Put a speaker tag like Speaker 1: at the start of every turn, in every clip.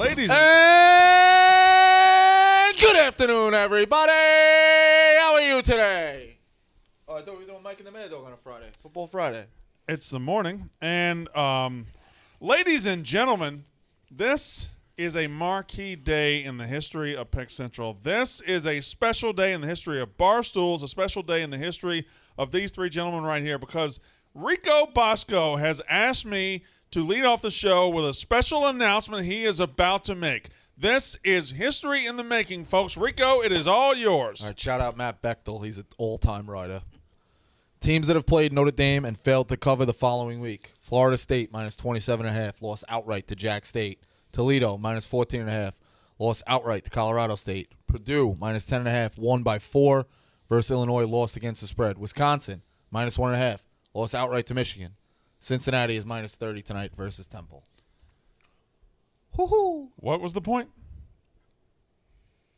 Speaker 1: Ladies
Speaker 2: and good afternoon, everybody. How are you today? Oh, I thought we were doing Mike and the Mad Dog on a Friday. Football Friday.
Speaker 1: It's the morning. And ladies and gentlemen, this is a marquee day in the history of Pick Central. This is a special day in the history of Barstools, a special day in the history of these three gentlemen right here, because Rico Bosco has asked me to lead off the show with a special announcement he is about to make. This is history in the making, folks. Rico, it is all yours.
Speaker 2: All right, shout out Matt Bechtel. He's an all-time writer. Teams that have played Notre Dame and failed to cover the following week. Florida State, minus 27.5, lost outright to Jack State. Toledo, minus 14.5, lost outright to Colorado State. Purdue, minus 10.5, won by 4 versus Illinois, lost against the spread. Wisconsin, minus 1.5, lost outright to Michigan. Cincinnati is minus 30 tonight versus Temple.
Speaker 1: Woo-hoo. What was the point?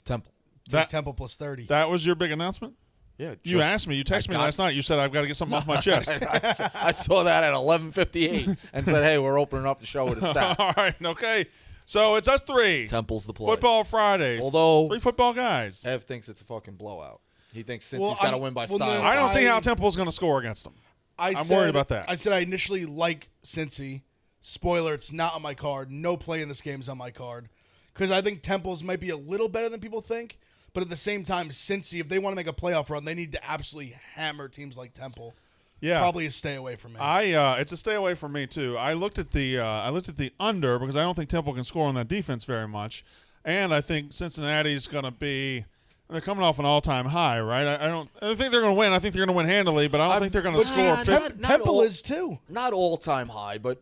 Speaker 2: Temple.
Speaker 3: Temple plus 30.
Speaker 1: That was your big announcement?
Speaker 2: Yeah.
Speaker 1: You asked me. You texted me last night. You said, I've got to get something off my chest.
Speaker 2: I saw that at 11:58 and said, hey, we're opening up the show with a stat.
Speaker 1: All right. Okay. So it's us three.
Speaker 2: Temple's the play.
Speaker 1: Football Friday.
Speaker 2: Although
Speaker 1: three football guys.
Speaker 2: Ev thinks it's a fucking blowout. He thinks since he's got to win by style.
Speaker 1: I don't see how Temple's going to score against them. I'm worried about that.
Speaker 3: I said I initially like Cincy. Spoiler, it's not on my card. No play in this game is on my card. Because I think Temple's might be a little better than people think. But at the same time, Cincy, if they want to make a playoff run, they need to absolutely hammer teams like Temple.
Speaker 1: Yeah,
Speaker 3: probably a stay away from me.
Speaker 1: It's a stay away from me too. I looked at the under because I don't think Temple can score on that defense very much, and I think Cincinnati's going to be. They're coming off an all-time high, right? I don't think they're going to win. I think they're going to win handily, but I don't think they're going to score.
Speaker 3: Temple is too.
Speaker 2: Not all-time high, but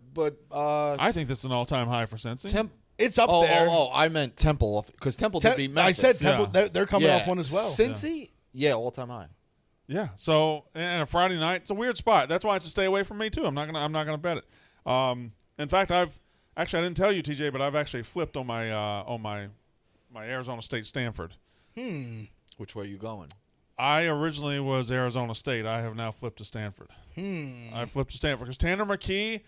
Speaker 1: I think this is an all-time high for Cincy.
Speaker 3: It's up there.
Speaker 2: Oh, I meant Temple because Temple did beat Memphis.
Speaker 3: I said Temple. Yeah. They're coming off one as well.
Speaker 2: Cincy, all-time high.
Speaker 1: Yeah. So, and a Friday night, it's a weird spot. That's why it's a stay away from me too. I'm not gonna bet it. In fact, I didn't tell you, TJ, but I've actually flipped on my Arizona State Stanford.
Speaker 2: Which way are you going?
Speaker 1: I originally was Arizona State. I have now flipped to Stanford. I flipped to Stanford because Tanner McKee.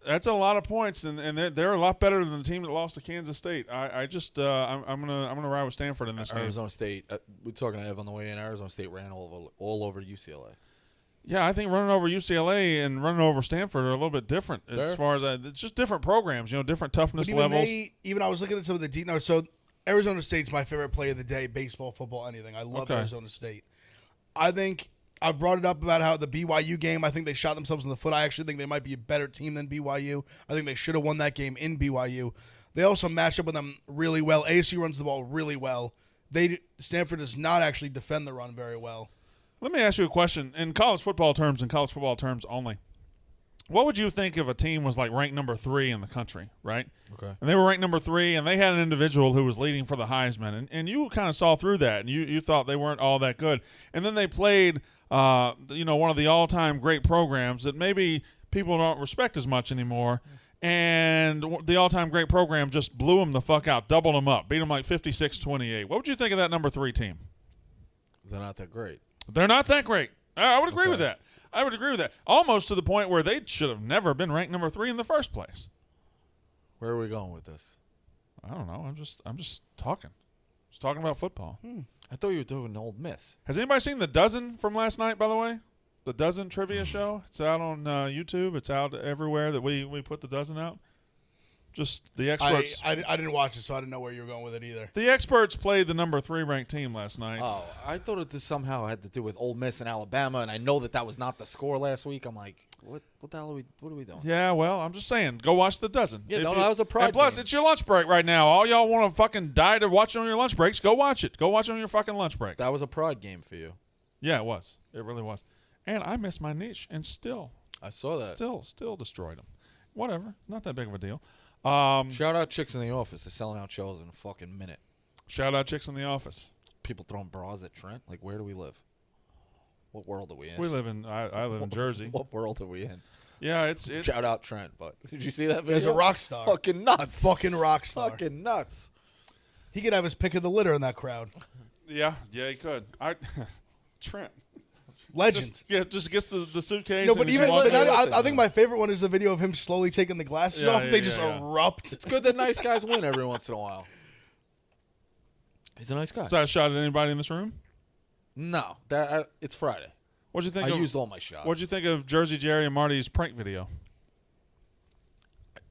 Speaker 1: That's a lot of points, and they're a lot better than the team that lost to Kansas State. I'm gonna ride with Stanford in this game.
Speaker 2: Arizona State. We're talking to Ev on the way in. Arizona State ran all over UCLA.
Speaker 1: Yeah, I think running over UCLA and running over Stanford are a little bit different as far as it's just different programs. Different toughness levels.
Speaker 3: Even I was looking at some of the details. So Arizona State's my favorite play of the day. Baseball, football, anything. I love Arizona State. I think. I brought it up about how the BYU game, I think they shot themselves in the foot. I actually think they might be a better team than BYU. I think they should have won that game in BYU. They also match up with them really well. ASU runs the ball really well. Stanford does not actually defend the run very well.
Speaker 1: Let me ask you a question. In college football terms only, what would you think if a team was like ranked number 3 in the country, right?
Speaker 2: Okay.
Speaker 1: And they were ranked number 3, and they had an individual who was leading for the Heisman, and you kind of saw through that, and you thought they weren't all that good. And then they played one of the all-time great programs that maybe people don't respect as much anymore, and the all-time great program just blew them the fuck out, doubled them up, beat them like 56-28. What would you think of that number 3 team?
Speaker 2: They're not that great.
Speaker 1: They're not that great. I would agree with that. I would agree with that. Almost to the point where they should have never been ranked number 3 in the first place.
Speaker 2: Where are we going with this?
Speaker 1: I don't know. I'm just talking. Just talking about football.
Speaker 2: I thought you were doing Old Miss.
Speaker 1: Has anybody seen The Dozen from last night, by the way? The Dozen trivia show? It's out on YouTube. It's out everywhere that we put The Dozen out. Just the experts.
Speaker 3: I didn't watch it, so I didn't know where you were going with it either.
Speaker 1: The experts played the number 3 ranked team last night.
Speaker 2: Oh, I thought this somehow had to do with Ole Miss and Alabama, and I know that was not the score last week. I'm like, what the hell what are we doing?
Speaker 1: Yeah, well, I'm just saying, go watch The Dozen.
Speaker 2: Yeah, that was a pride
Speaker 1: And plus,
Speaker 2: game.
Speaker 1: it's your lunch break right now. All y'all want to fucking die to watch it on your lunch breaks, go watch it. Go watch it on your fucking lunch break.
Speaker 2: That was a pride game for you.
Speaker 1: Yeah, it was. It really was. And I missed my niche, and still.
Speaker 2: I saw that.
Speaker 1: Still destroyed them. Whatever. Not that big of a deal.
Speaker 2: Shout out Chicks in the Office. They're selling out shows in a fucking minute.
Speaker 1: Shout out Chicks in the Office.
Speaker 2: People throwing bras at Trent. Like, where do we live? What world are we in?
Speaker 1: We live in. I live in Jersey.
Speaker 2: What world are we in?
Speaker 1: Yeah, it's
Speaker 2: Shout out Trent. But did you see that video?
Speaker 3: He's a rock star.
Speaker 2: Fucking nuts.
Speaker 3: Fucking rock star.
Speaker 2: Fucking nuts.
Speaker 3: He could have his pick of the litter in that crowd.
Speaker 1: Yeah, he could. Trent.
Speaker 3: Legend.
Speaker 1: Just gets the suitcase.
Speaker 3: No, but
Speaker 1: and
Speaker 3: even
Speaker 1: walks
Speaker 3: but
Speaker 1: away.
Speaker 3: I think my favorite one is the video of him slowly taking the glasses off. They just erupt.
Speaker 2: It's good that nice guys win every once in a while. He's a nice guy.
Speaker 1: Is that a shot at anybody in this room?
Speaker 2: No, it's Friday.
Speaker 1: What'd you think?
Speaker 2: I used all my shots.
Speaker 1: What'd you think of Jersey Jerry and Marty's prank video?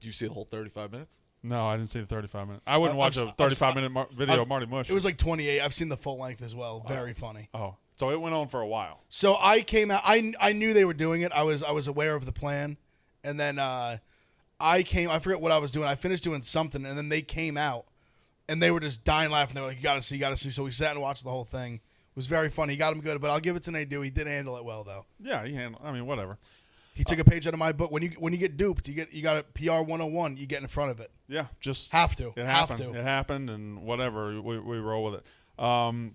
Speaker 2: Did you see the whole 35 minutes?
Speaker 1: No, I didn't see the 35 minutes. I wouldn't watch a 35-minute video of Marty Mush.
Speaker 3: It was like 28. I've seen the full length as well. Very funny.
Speaker 1: Oh, so it went on for a while.
Speaker 3: So I came out. I knew they were doing it. I was aware of the plan, and then I forget what I was doing. I finished doing something, and then they came out, and they were just dying laughing. They were like, "You got to see, you got to see." So we sat and watched the whole thing. It was very funny. He got him good, but I'll give it to Nadeau. He did handle it well, though.
Speaker 1: Yeah, he handled. I mean, whatever.
Speaker 3: He took a page out of my book. When you get duped, you got a PR 101. You get in front of it.
Speaker 1: Yeah, just
Speaker 3: have to.
Speaker 1: It
Speaker 3: have
Speaker 1: happened.
Speaker 3: to.
Speaker 1: It happened, and whatever. We roll with it.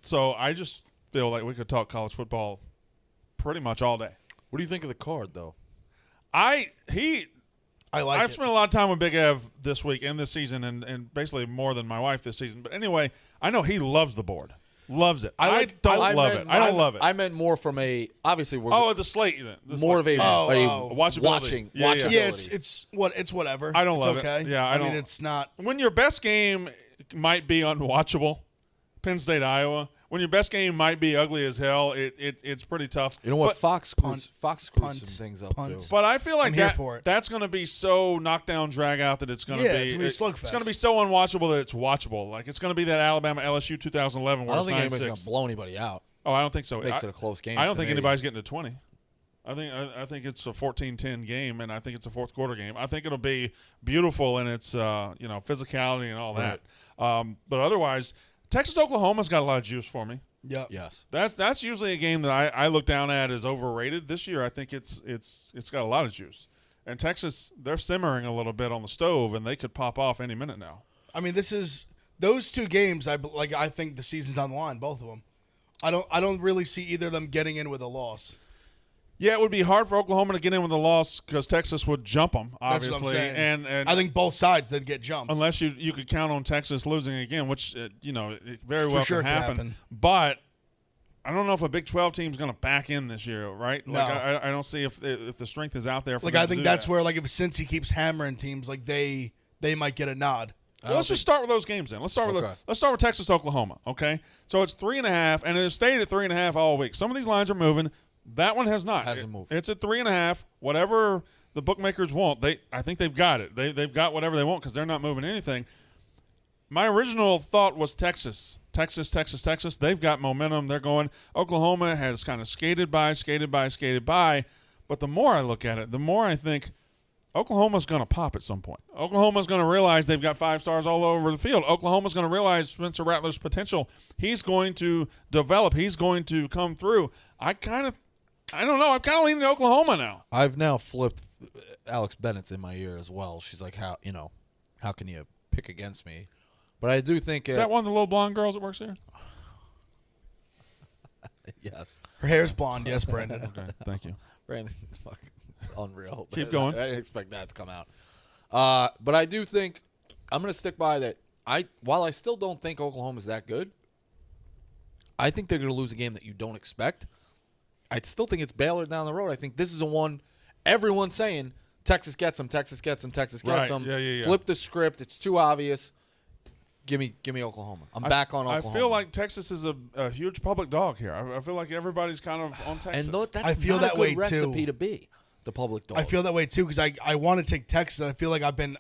Speaker 1: So I just feel like we could talk college football pretty much all day.
Speaker 2: What do you think of the card, though?
Speaker 1: I've
Speaker 3: I've
Speaker 1: spent a lot of time with Big Ev this week and this season, and basically more than my wife this season. But anyway, I know he loves the board. Loves it. I don't love it. I don't love it.
Speaker 2: I meant more from a obviously we're
Speaker 1: the slate.
Speaker 2: more of a
Speaker 1: watchability.
Speaker 2: watchability.
Speaker 3: Yeah, it's whatever.
Speaker 1: I don't
Speaker 3: it's
Speaker 1: love
Speaker 3: okay.
Speaker 1: it. Yeah,
Speaker 3: I
Speaker 1: don't.
Speaker 3: mean, it's not.
Speaker 1: When your best game might be unwatchable, Penn State, Iowa. When your best game might be ugly as hell, it's pretty tough.
Speaker 2: You know what?
Speaker 1: But,
Speaker 2: Fox screws some things up too.
Speaker 1: But I feel like
Speaker 3: for it.
Speaker 1: That's going to be so knockdown drag out that it's going to be
Speaker 3: it's going
Speaker 1: to be so unwatchable that it's watchable. Like it's going to be that Alabama LSU 2011. Where
Speaker 2: I don't think
Speaker 1: it's
Speaker 2: anybody's going to blow anybody out.
Speaker 1: Oh, I don't think so.
Speaker 2: Makes it a close game.
Speaker 1: I don't think
Speaker 2: me.
Speaker 1: anybody's getting to 20. I think it's a 14-10 game, and I think it's a fourth quarter game. I think it'll be beautiful in its physicality and all that. But otherwise, Texas Oklahoma's got a lot of juice for me.
Speaker 3: Yeah.
Speaker 2: Yes.
Speaker 1: That's usually a game that I look down at as overrated. This year, I think it's got a lot of juice. And Texas, they're simmering a little bit on the stove, and they could pop off any minute now.
Speaker 3: I mean, those two games. I think the season's on the line. Both of them. I don't really see either of them getting in with a loss.
Speaker 1: Yeah, it would be hard for Oklahoma to get in with a loss because Texas would jump them, obviously.
Speaker 3: That's what I'm saying.
Speaker 1: And
Speaker 3: I think both sides they'd get jumped.
Speaker 1: Unless you could count on Texas losing again, which it very well
Speaker 3: sure
Speaker 1: could happen. But I don't know if a Big 12 team's going to back in this year, right?
Speaker 3: No.
Speaker 1: Like I don't see if the strength is out there. For
Speaker 3: like
Speaker 1: them
Speaker 3: I
Speaker 1: to
Speaker 3: think
Speaker 1: do
Speaker 3: that's
Speaker 1: that.
Speaker 3: where if Cincy keeps hammering teams, like they might get a nod.
Speaker 1: Well, let's just start with those games then. Let's start with Texas Oklahoma. Okay, so it's 3.5, and it has stayed at 3.5 all week. Some of these lines are moving. That one has not.
Speaker 2: Hasn't moved.
Speaker 1: It's at 3.5. Whatever the bookmakers want, I think they've got it. They've got whatever they want because they're not moving anything. My original thought was Texas. They've got momentum. They're going. Oklahoma has kind of skated by. But the more I look at it, the more I think Oklahoma's going to pop at some point. Oklahoma's going to realize they've got 5 stars all over the field. Oklahoma's going to realize Spencer Rattler's potential. He's going to develop. He's going to come through. I don't know. I'm kind of leaning to Oklahoma now.
Speaker 2: I've now flipped Alex Bennett's in my ear as well. She's like, how can you pick against me? But I do think
Speaker 1: Is that one of the little blonde girls that works here?
Speaker 2: Yes.
Speaker 3: Her hair's blonde. Yes, Brandon.
Speaker 1: Okay, thank you.
Speaker 2: Brandon, fucking unreal.
Speaker 1: Keep going.
Speaker 2: I didn't expect that to come out. But I do think I'm going to stick by that. While I still don't think Oklahoma's that good, I think they're going to lose a game that you don't expect. I still think it's Baylor down the road. I think this is a one everyone's saying Texas gets them.
Speaker 1: Right. Yeah.
Speaker 2: Flip the script. It's too obvious. Give me Oklahoma. I'm back on Oklahoma.
Speaker 1: I feel like Texas is a huge public dog here. I feel like everybody's kind of on Texas.
Speaker 2: And that's
Speaker 3: I feel
Speaker 2: not
Speaker 3: that
Speaker 2: a good
Speaker 3: way,
Speaker 2: recipe
Speaker 3: too.
Speaker 2: to be the public dog.
Speaker 3: I feel that way too because I want to take Texas. And I feel like I've been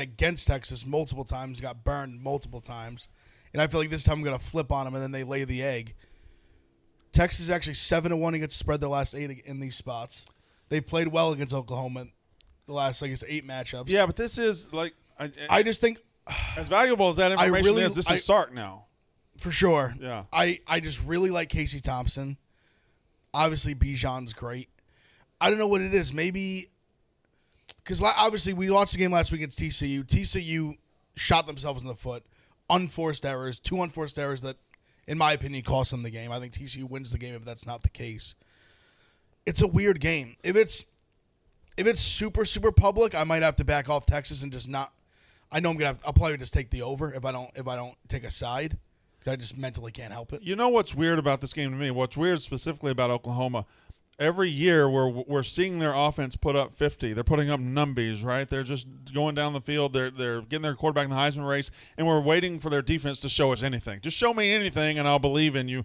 Speaker 3: against Texas multiple times, got burned multiple times, and I feel like this time I'm going to flip on them and then they lay the egg. Texas is actually 7-1 against spread their last 8 in these spots. They played well against Oklahoma the last 8 matchups.
Speaker 1: Yeah, but this is like
Speaker 3: I just think
Speaker 1: as valuable as that information is, this is Sark now.
Speaker 3: For sure.
Speaker 1: Yeah.
Speaker 3: I just really like Casey Thompson. Obviously, Bijan's great. I don't know what it is. Maybe because obviously we watched the game last week against TCU. TCU shot themselves in the foot. Unforced errors. 2 unforced errors that, in my opinion, cost them the game. I think TCU wins the game if that's not the case. It's a weird game. If it's super, super public, I might have to back off Texas and just not. I know I'll probably just take the over if I don't take a side. I just mentally can't help it.
Speaker 1: You know what's weird about this game to me? What's weird specifically about Oklahoma? every year we're seeing their offense put up 50. They're putting up numbies, right? They're just going down the field. They're getting their quarterback in the Heisman race, and we're waiting for their defense to show us anything. Just show me anything, and I'll believe in you.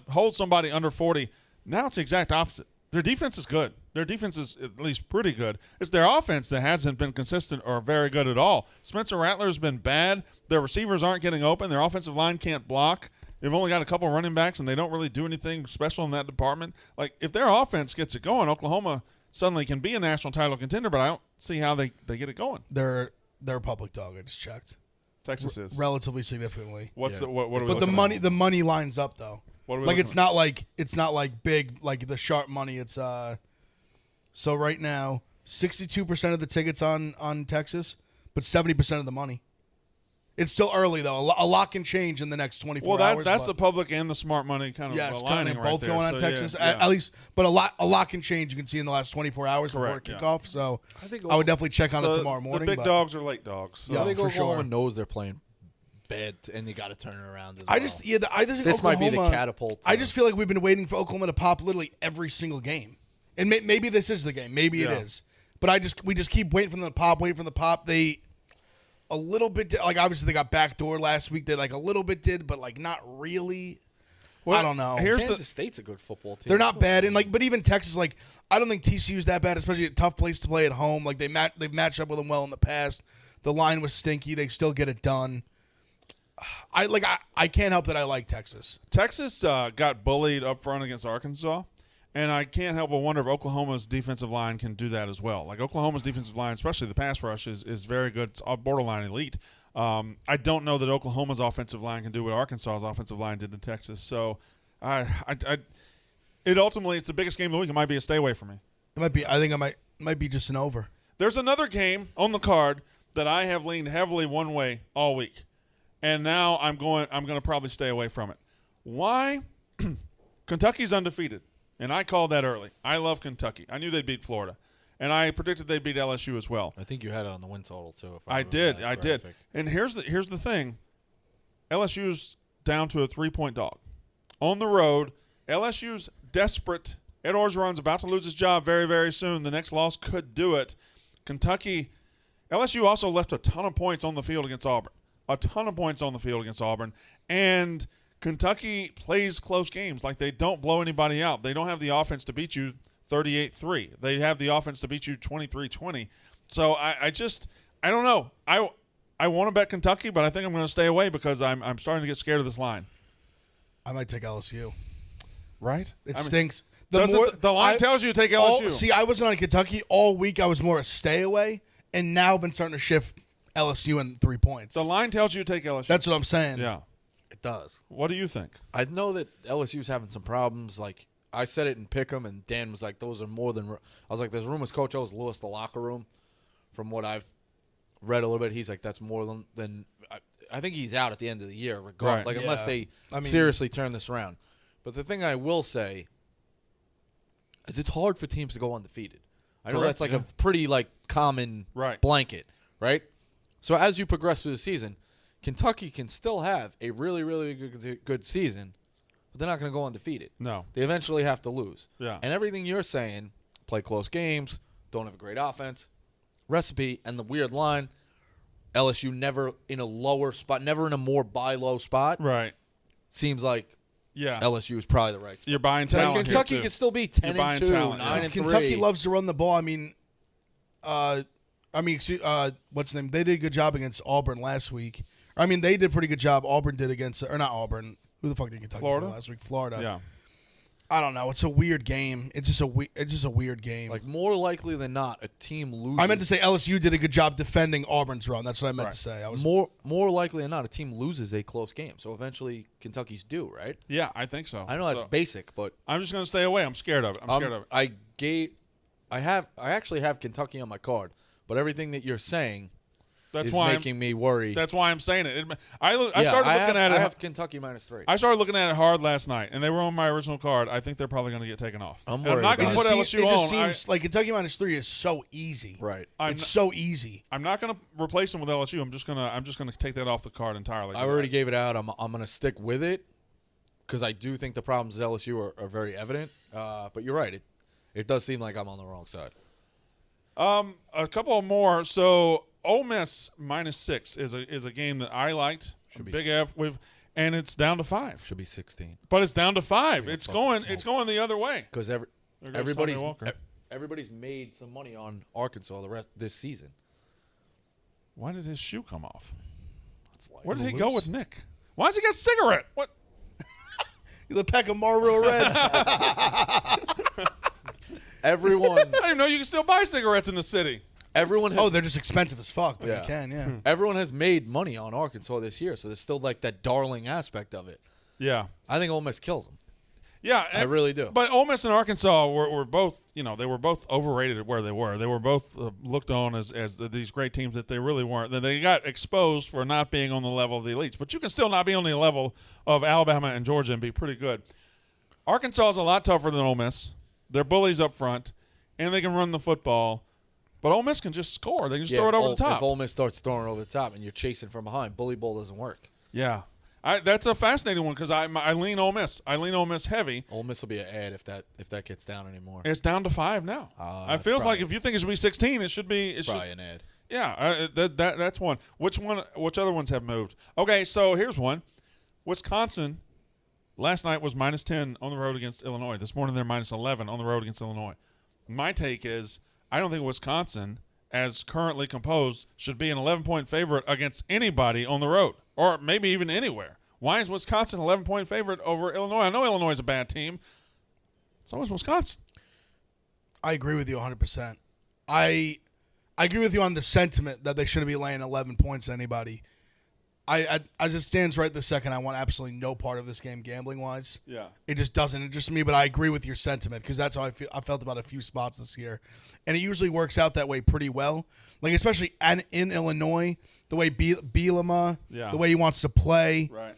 Speaker 1: Hold somebody under 40. Now it's the exact opposite. Their defense is good. Their defense is at least pretty good. It's their offense that hasn't been consistent or very good at all. Spencer Rattler's been bad. Their receivers aren't getting open. Their offensive line can't block. They've only got a couple running backs, and they don't really do anything special in that department. Like, if their offense gets it going, Oklahoma suddenly can be a national title contender, but I don't see how they get it going.
Speaker 3: They're a public dog. I just checked.
Speaker 1: Texas is.
Speaker 3: Relatively significantly.
Speaker 1: What are we
Speaker 3: But the money lines up, though.
Speaker 1: What are we
Speaker 3: like
Speaker 1: looking
Speaker 3: it's not like big, like the sharp money. It's so right now 62% of the tickets on Texas, but 70% of the money. It's still early though. A lot can change in the next 24 hours.
Speaker 1: Well, that's the public and the smart money kind of aligning right
Speaker 3: both
Speaker 1: there.
Speaker 3: going on
Speaker 1: So,
Speaker 3: Texas
Speaker 1: yeah.
Speaker 3: at least, but a lot can change. You can see in the last 24 hours before kickoff. So I would definitely check on it tomorrow morning.
Speaker 1: The big dogs are late dogs. So.
Speaker 3: Yeah,
Speaker 2: I think
Speaker 3: for
Speaker 2: Oklahoma
Speaker 3: sure.
Speaker 2: knows they're playing bad, and they got to turn it around as well.
Speaker 3: I just think
Speaker 2: this
Speaker 3: Oklahoma,
Speaker 2: might be the catapult.
Speaker 3: I just feel like we've been waiting for Oklahoma to pop literally every single game, and maybe this is the game. Maybe it is, but we just keep waiting for them to pop. They a little bit like obviously they got backdoor last week. They like a little bit did, but like not really. Well, I don't know.
Speaker 2: Kansas State's a good football team.
Speaker 3: They're not bad, and but even Texas, like I don't think TCU's that bad, especially a tough place to play at home. Like they've matched up with them well in the past. The line was stinky. They still get it done. I can't help that I like Texas.
Speaker 1: Texas got bullied up front against Arkansas, and I can't help but wonder if Oklahoma's defensive line can do that as well. Like Oklahoma's defensive line, especially the pass rush, is very good. It's borderline elite. I don't know that Oklahoma's offensive line can do what Arkansas's offensive line did to Texas. So, it ultimately it's the biggest game of the week. It might be a stay away for me.
Speaker 3: It might be. I think it might be just an over.
Speaker 1: There's another game on the card that I have leaned heavily one way all week. And now I'm going to probably stay away from it. Why? Kentucky's undefeated, and I called that early. I love Kentucky. I knew they'd beat Florida, and I predicted they'd beat LSU as well.
Speaker 2: I think you had it on the win total too.
Speaker 1: I did. And here's the thing. LSU's down to a 3-point dog. On the road, LSU's desperate. Ed Orgeron's about to lose his job very, very soon. The next loss could do it. LSU also left a ton of points on the field against Auburn. And Kentucky plays close games. Like, they don't blow anybody out. They don't have the offense to beat you 38-3. They have the offense to beat you 23-20. So I don't know. I want to bet Kentucky, but I think I'm going to stay away because I'm starting to get scared of this line.
Speaker 3: I might take LSU.
Speaker 1: Right?
Speaker 3: It stinks.
Speaker 1: The line tells you to take LSU.
Speaker 3: I wasn't on Kentucky all week. I was more a stay away, and now I've been starting to shift LSU in 3 points.
Speaker 1: The line tells you to take LSU.
Speaker 3: That's what I'm saying.
Speaker 1: Yeah.
Speaker 2: It does.
Speaker 1: What do you think?
Speaker 2: I know that LSU's having some problems. Like, I said it in Pick'em, and Dan was like, those are more than – I was like, there's rumors Coach O's lost the locker room. From what I've read a little bit, he's like, that's more than I think he's out at the end of the year, regardless.
Speaker 1: Right.
Speaker 2: Like, unless they seriously turn this around. But the thing I will say is it's hard for teams to go undefeated. I know that's like a pretty, like, common blanket, right? So as you progress through the season, Kentucky can still have a really, really good season, but they're not going to go undefeated.
Speaker 1: No.
Speaker 2: They eventually have to lose.
Speaker 1: Yeah.
Speaker 2: And everything you're saying, play close games, don't have a great offense, recipe, and the weird line, LSU never in a lower spot, never in a more buy low spot.
Speaker 1: Right.
Speaker 2: Seems like
Speaker 1: Yeah.
Speaker 2: LSU is probably the right spot.
Speaker 1: You're buying talent.
Speaker 2: Kentucky
Speaker 1: here
Speaker 2: could still be 10-2, 9-3.
Speaker 3: Kentucky loves to run the ball. What's the name? They did a good job against Auburn last week. They did a pretty good job. Auburn did against, or not Auburn. Who the fuck did Kentucky
Speaker 1: Florida?
Speaker 3: play last week? Florida.
Speaker 1: Yeah.
Speaker 3: I don't know. It's a weird game. It's just a weird game.
Speaker 2: Like, more likely than not, a team loses.
Speaker 3: I meant to say LSU did a good job defending Auburn's run. That's what I meant to say.
Speaker 2: More likely than not, a team loses a close game. So eventually, Kentucky's due, right?
Speaker 1: Yeah, I think so.
Speaker 2: I know that's basic, but
Speaker 1: I'm just going to stay away. I'm scared of it.
Speaker 2: I actually have Kentucky on my card, but everything that you're saying
Speaker 1: That's
Speaker 2: is
Speaker 1: why
Speaker 2: making me worry.
Speaker 1: That's why I'm saying it. I started looking at it.
Speaker 2: I have Kentucky -3.
Speaker 1: I started looking at it hard last night, and they were on my original card. I think they're probably going to get taken off.
Speaker 2: I'm
Speaker 1: And
Speaker 2: worried
Speaker 1: not going to
Speaker 2: about
Speaker 1: put
Speaker 2: it.
Speaker 1: LSU
Speaker 3: It
Speaker 1: on.
Speaker 3: just seems like Kentucky -3 is so easy.
Speaker 2: Right.
Speaker 3: It's so easy.
Speaker 1: I'm not going to replace them with LSU. I'm just going to take that off the card entirely.
Speaker 2: I already gave it out. I'm going to stick with it because I do think the problems with LSU are very evident. But you're right. It does seem like I'm on the wrong side.
Speaker 1: A couple more. So Ole Miss -6 is a game that I liked.
Speaker 2: Should be
Speaker 1: Big F with, and it's down to 5.
Speaker 2: Should be 16.
Speaker 1: But it's down to 5.
Speaker 2: Yeah,
Speaker 1: It's
Speaker 2: fucking
Speaker 1: going.
Speaker 2: smoke.
Speaker 1: It's going the other way.
Speaker 2: Because
Speaker 1: There goes
Speaker 2: everybody's
Speaker 1: Tommy Walker.
Speaker 2: everybody's made some money on Arkansas the rest this season.
Speaker 1: Why did his shoe come off?
Speaker 2: It's like
Speaker 1: Where did he go with Nick? Why has he got a cigarette? What?
Speaker 3: The pack of Marlboro Reds.
Speaker 2: everyone.
Speaker 1: I didn't even know you can still buy cigarettes in the city.
Speaker 2: Everyone. Has,
Speaker 3: They're just expensive as fuck, but
Speaker 2: Yeah.
Speaker 3: you can, yeah.
Speaker 2: Everyone has made money on Arkansas this year, so there's still like that darling aspect of it.
Speaker 1: Yeah.
Speaker 2: I think Ole Miss kills them.
Speaker 1: Yeah,
Speaker 2: I really do.
Speaker 1: But Ole Miss and Arkansas were both, they were both overrated at where they were. They were both looked on as these great teams that they really weren't. They got exposed for not being on the level of the elites. But you can still not be on the level of Alabama and Georgia and be pretty good. Arkansas is a lot tougher than Ole Miss. They're bullies up front, and they can run the football. But Ole Miss can just score. They can just throw it over the top.
Speaker 2: If Ole Miss starts throwing it over the top and you're chasing from behind, bully ball doesn't work.
Speaker 1: Yeah. That's a fascinating one because I lean Ole Miss. I lean Ole Miss heavy.
Speaker 2: Ole Miss will be an ad if that gets down anymore.
Speaker 1: It's down to 5 now. It feels like if you think it should be 16, it should be.
Speaker 2: It's probably an ad.
Speaker 1: Yeah, that's one. Which other ones have moved? Okay, so here's one. Wisconsin last night was -10 on the road against Illinois. This morning they're -11 on the road against Illinois. My take is I don't think Wisconsin, as currently composed, should be an 11-point favorite against anybody on the road, or maybe even anywhere. Why is Wisconsin 11-point favorite over Illinois? I know Illinois is a bad team. So is Wisconsin.
Speaker 3: I agree with you 100%. I agree with you on the sentiment that they shouldn't be laying 11 points to anybody. As it stands right this second, I want absolutely no part of this game gambling-wise.
Speaker 1: Yeah.
Speaker 3: It just doesn't interest me, but I agree with your sentiment because that's how I felt about a few spots this year. And it usually works out that way pretty well. Like, especially in Illinois, the way Bielema, the way he wants to play.
Speaker 1: Right.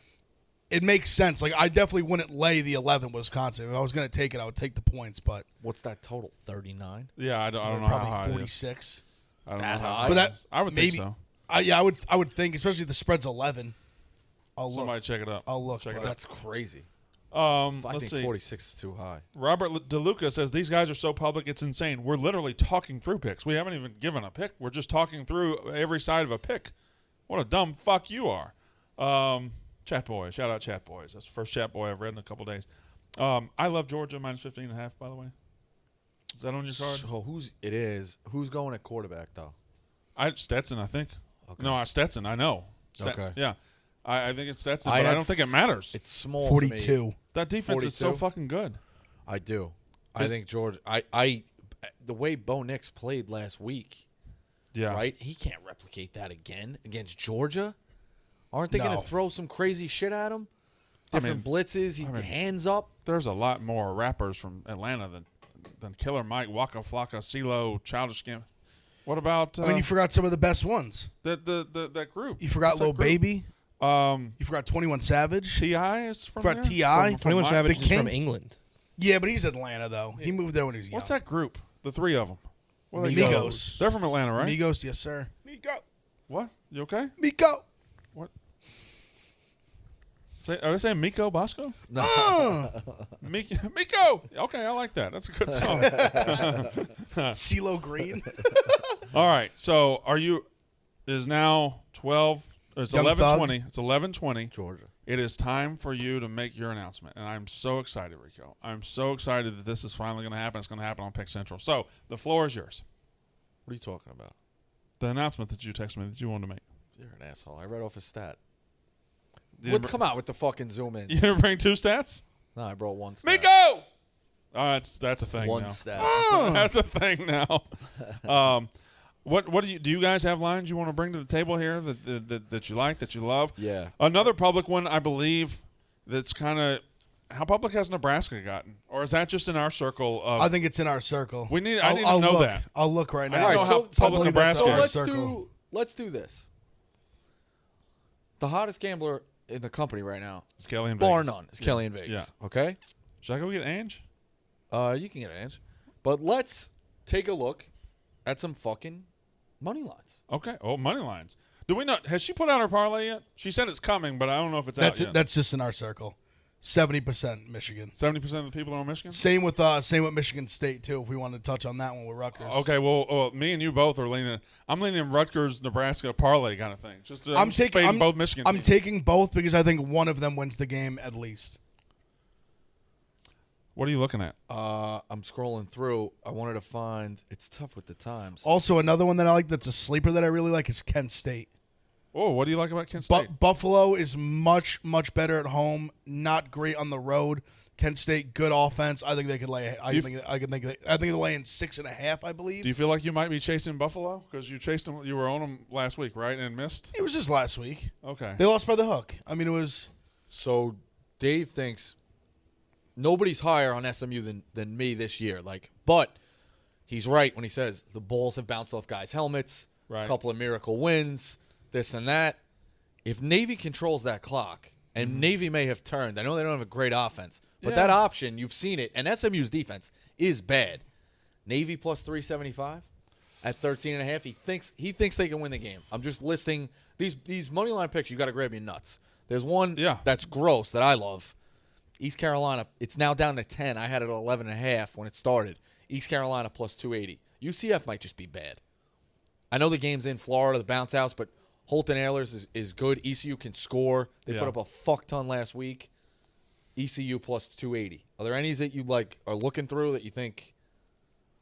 Speaker 3: It makes sense. Like, I definitely wouldn't lay the 11 Wisconsin. If I was going to take it, I would take the points, but.
Speaker 2: What's that total? 39?
Speaker 1: Yeah, I don't know
Speaker 3: probably
Speaker 1: how high
Speaker 3: 46.
Speaker 1: I don't
Speaker 2: That
Speaker 1: know how
Speaker 2: high?
Speaker 3: But
Speaker 1: I would
Speaker 3: maybe,
Speaker 1: think so.
Speaker 3: I would think, especially if the spread's 11. I'll look.
Speaker 1: Somebody check it up.
Speaker 3: I'll look.
Speaker 1: Check it
Speaker 3: but-
Speaker 1: out.
Speaker 2: That's crazy.
Speaker 1: I
Speaker 2: I think 46 is too high.
Speaker 1: Robert DeLuca says these guys are so public, it's insane. We're literally talking through picks. We haven't even given a pick. We're just talking through every side of a pick. What a dumb fuck you are. Chat Boy. Shout out Chat Boys. That's the first Chat Boy I've read in a couple days. I love Georgia -15.5, by the way. Is that on your card?
Speaker 2: So who's going at quarterback, though?
Speaker 1: Stetson, I think.
Speaker 2: Okay.
Speaker 1: No, Stetson, I know.
Speaker 2: Okay.
Speaker 1: Yeah. I think it's Stetson, but I don't think it matters.
Speaker 2: It's small
Speaker 3: 42.
Speaker 2: for me.
Speaker 1: That defense is so
Speaker 2: 42?
Speaker 1: fucking good.
Speaker 2: I do. I think Georgia. The way Bo Nix played last week,
Speaker 1: Yeah.
Speaker 2: right? He can't replicate that again against Georgia. Aren't they going
Speaker 3: No.
Speaker 2: to throw some crazy shit at him? Different blitzes. He's hands up.
Speaker 1: There's a lot more rappers from Atlanta than Killer Mike, Waka Flocka, CeeLo, Childish Gambino. What about
Speaker 3: I mean, you forgot some of the best ones.
Speaker 1: that group?
Speaker 3: You forgot
Speaker 1: What's that
Speaker 3: Lil
Speaker 1: group?
Speaker 3: Baby. You forgot 21 Savage.
Speaker 1: T.I. is from
Speaker 3: Forgot
Speaker 1: there?
Speaker 3: T.I.?
Speaker 1: From
Speaker 4: 21
Speaker 1: my-
Speaker 4: Savage
Speaker 3: the
Speaker 4: is from
Speaker 3: King?
Speaker 4: England.
Speaker 3: Yeah, but he's Atlanta, though. He moved there when he was young.
Speaker 1: What's that group? The three of them. What are they
Speaker 3: Migos.
Speaker 1: called? They're from Atlanta, right?
Speaker 3: Migos, yes, sir. Migo.
Speaker 1: What? You okay?
Speaker 3: Migo.
Speaker 1: What? Are they saying Miko Bosco?
Speaker 2: No.
Speaker 1: Miko. Okay, I like that. That's a good song.
Speaker 3: CeeLo Green.
Speaker 1: All right. So is now 12. It's
Speaker 3: Young
Speaker 1: 11:20. It's 11:20.
Speaker 2: Georgia.
Speaker 1: It is time for you to make your announcement, and I'm so excited, Rico. I'm so excited that this is finally going to happen. It's going to happen on Pick Central. So the floor is yours.
Speaker 2: What are you talking about?
Speaker 1: The announcement that you texted me that you wanted to make.
Speaker 2: You're an asshole. I read off a stat.
Speaker 1: You
Speaker 2: Come out with the fucking zoom in.
Speaker 1: You didn't bring two stats?
Speaker 2: No, I brought one stat.
Speaker 1: Miko! Oh, that's a thing
Speaker 2: One
Speaker 1: now.
Speaker 2: stat.
Speaker 1: That's a thing now. What do you guys have lines you want to bring to the table here that you like, that you love?
Speaker 2: Yeah.
Speaker 1: Another public one, I believe, that's kind of how public has Nebraska gotten, or is that just in our circle?
Speaker 3: I think it's in our circle.
Speaker 1: I need to
Speaker 3: I'll
Speaker 1: know
Speaker 3: look.
Speaker 1: that.
Speaker 3: I'll look right
Speaker 1: I
Speaker 3: now.
Speaker 1: don't know how
Speaker 2: so
Speaker 1: public Nebraska
Speaker 2: So
Speaker 1: is.
Speaker 2: let's do this. The hottest gambler in the company right now,
Speaker 1: It's Kelly and
Speaker 2: bar
Speaker 1: Vegas.
Speaker 2: none, is Kelly in Vegas.
Speaker 1: Yeah.
Speaker 2: Okay?
Speaker 1: Should I go get Ange?
Speaker 2: You can get an Ange. But let's take a look at some fucking money lines.
Speaker 1: Okay. Oh, money lines. Do we not? Has she put out her parlay yet? She said it's coming, but I don't know if it's
Speaker 3: That's
Speaker 1: out
Speaker 3: it.
Speaker 1: yet.
Speaker 3: That's just in our circle. 70% Michigan.
Speaker 1: 70% of the people are on Michigan?
Speaker 3: Same with Michigan State, too, if we wanted to touch on that one with Rutgers.
Speaker 1: Okay, well, me and you both are leaning. I'm leaning Rutgers, Nebraska parlay kind of thing.
Speaker 3: I'm
Speaker 1: taking both Michigan
Speaker 3: I'm
Speaker 1: teams.
Speaker 3: taking both because I think one of them wins the game at least.
Speaker 1: What are you looking at?
Speaker 2: I'm scrolling through. I wanted to find. It's tough with the times.
Speaker 3: Also, another one that I like that's a sleeper that I really like is Kent State.
Speaker 1: Oh, what do you like about Kent State?
Speaker 3: Buffalo is much, much better at home. Not great on the road. Kent State, good offense. I think they could lay. I think they're laying 6.5. I believe.
Speaker 1: Do you feel like you might be chasing Buffalo because you chased them? You were on them last week, right, and missed.
Speaker 3: It was just last week.
Speaker 1: Okay.
Speaker 3: They lost by the hook. I mean, it was.
Speaker 2: So Dave thinks nobody's higher on SMU than me this year. But he's right when he says the balls have bounced off guys' helmets.
Speaker 1: Right.
Speaker 2: A couple of miracle wins. This and that. If Navy controls that clock, and Navy may have turned. I know they don't have a great offense, but that option, you've seen it, and SMU's defense is bad. Navy plus 375 at 13.5. He thinks they can win the game. I'm just listing these money line picks. You got to grab your nuts. There's one that's gross that I love. East Carolina. It's now down to 10. I had it at 11.5 when it started. East Carolina plus 280. UCF might just be bad. I know the game's in Florida, the bounce outs, but Holton Ahlers is good. ECU can score. They put up a fuck ton last week. ECU plus 280. Are there any that you are looking through that you think?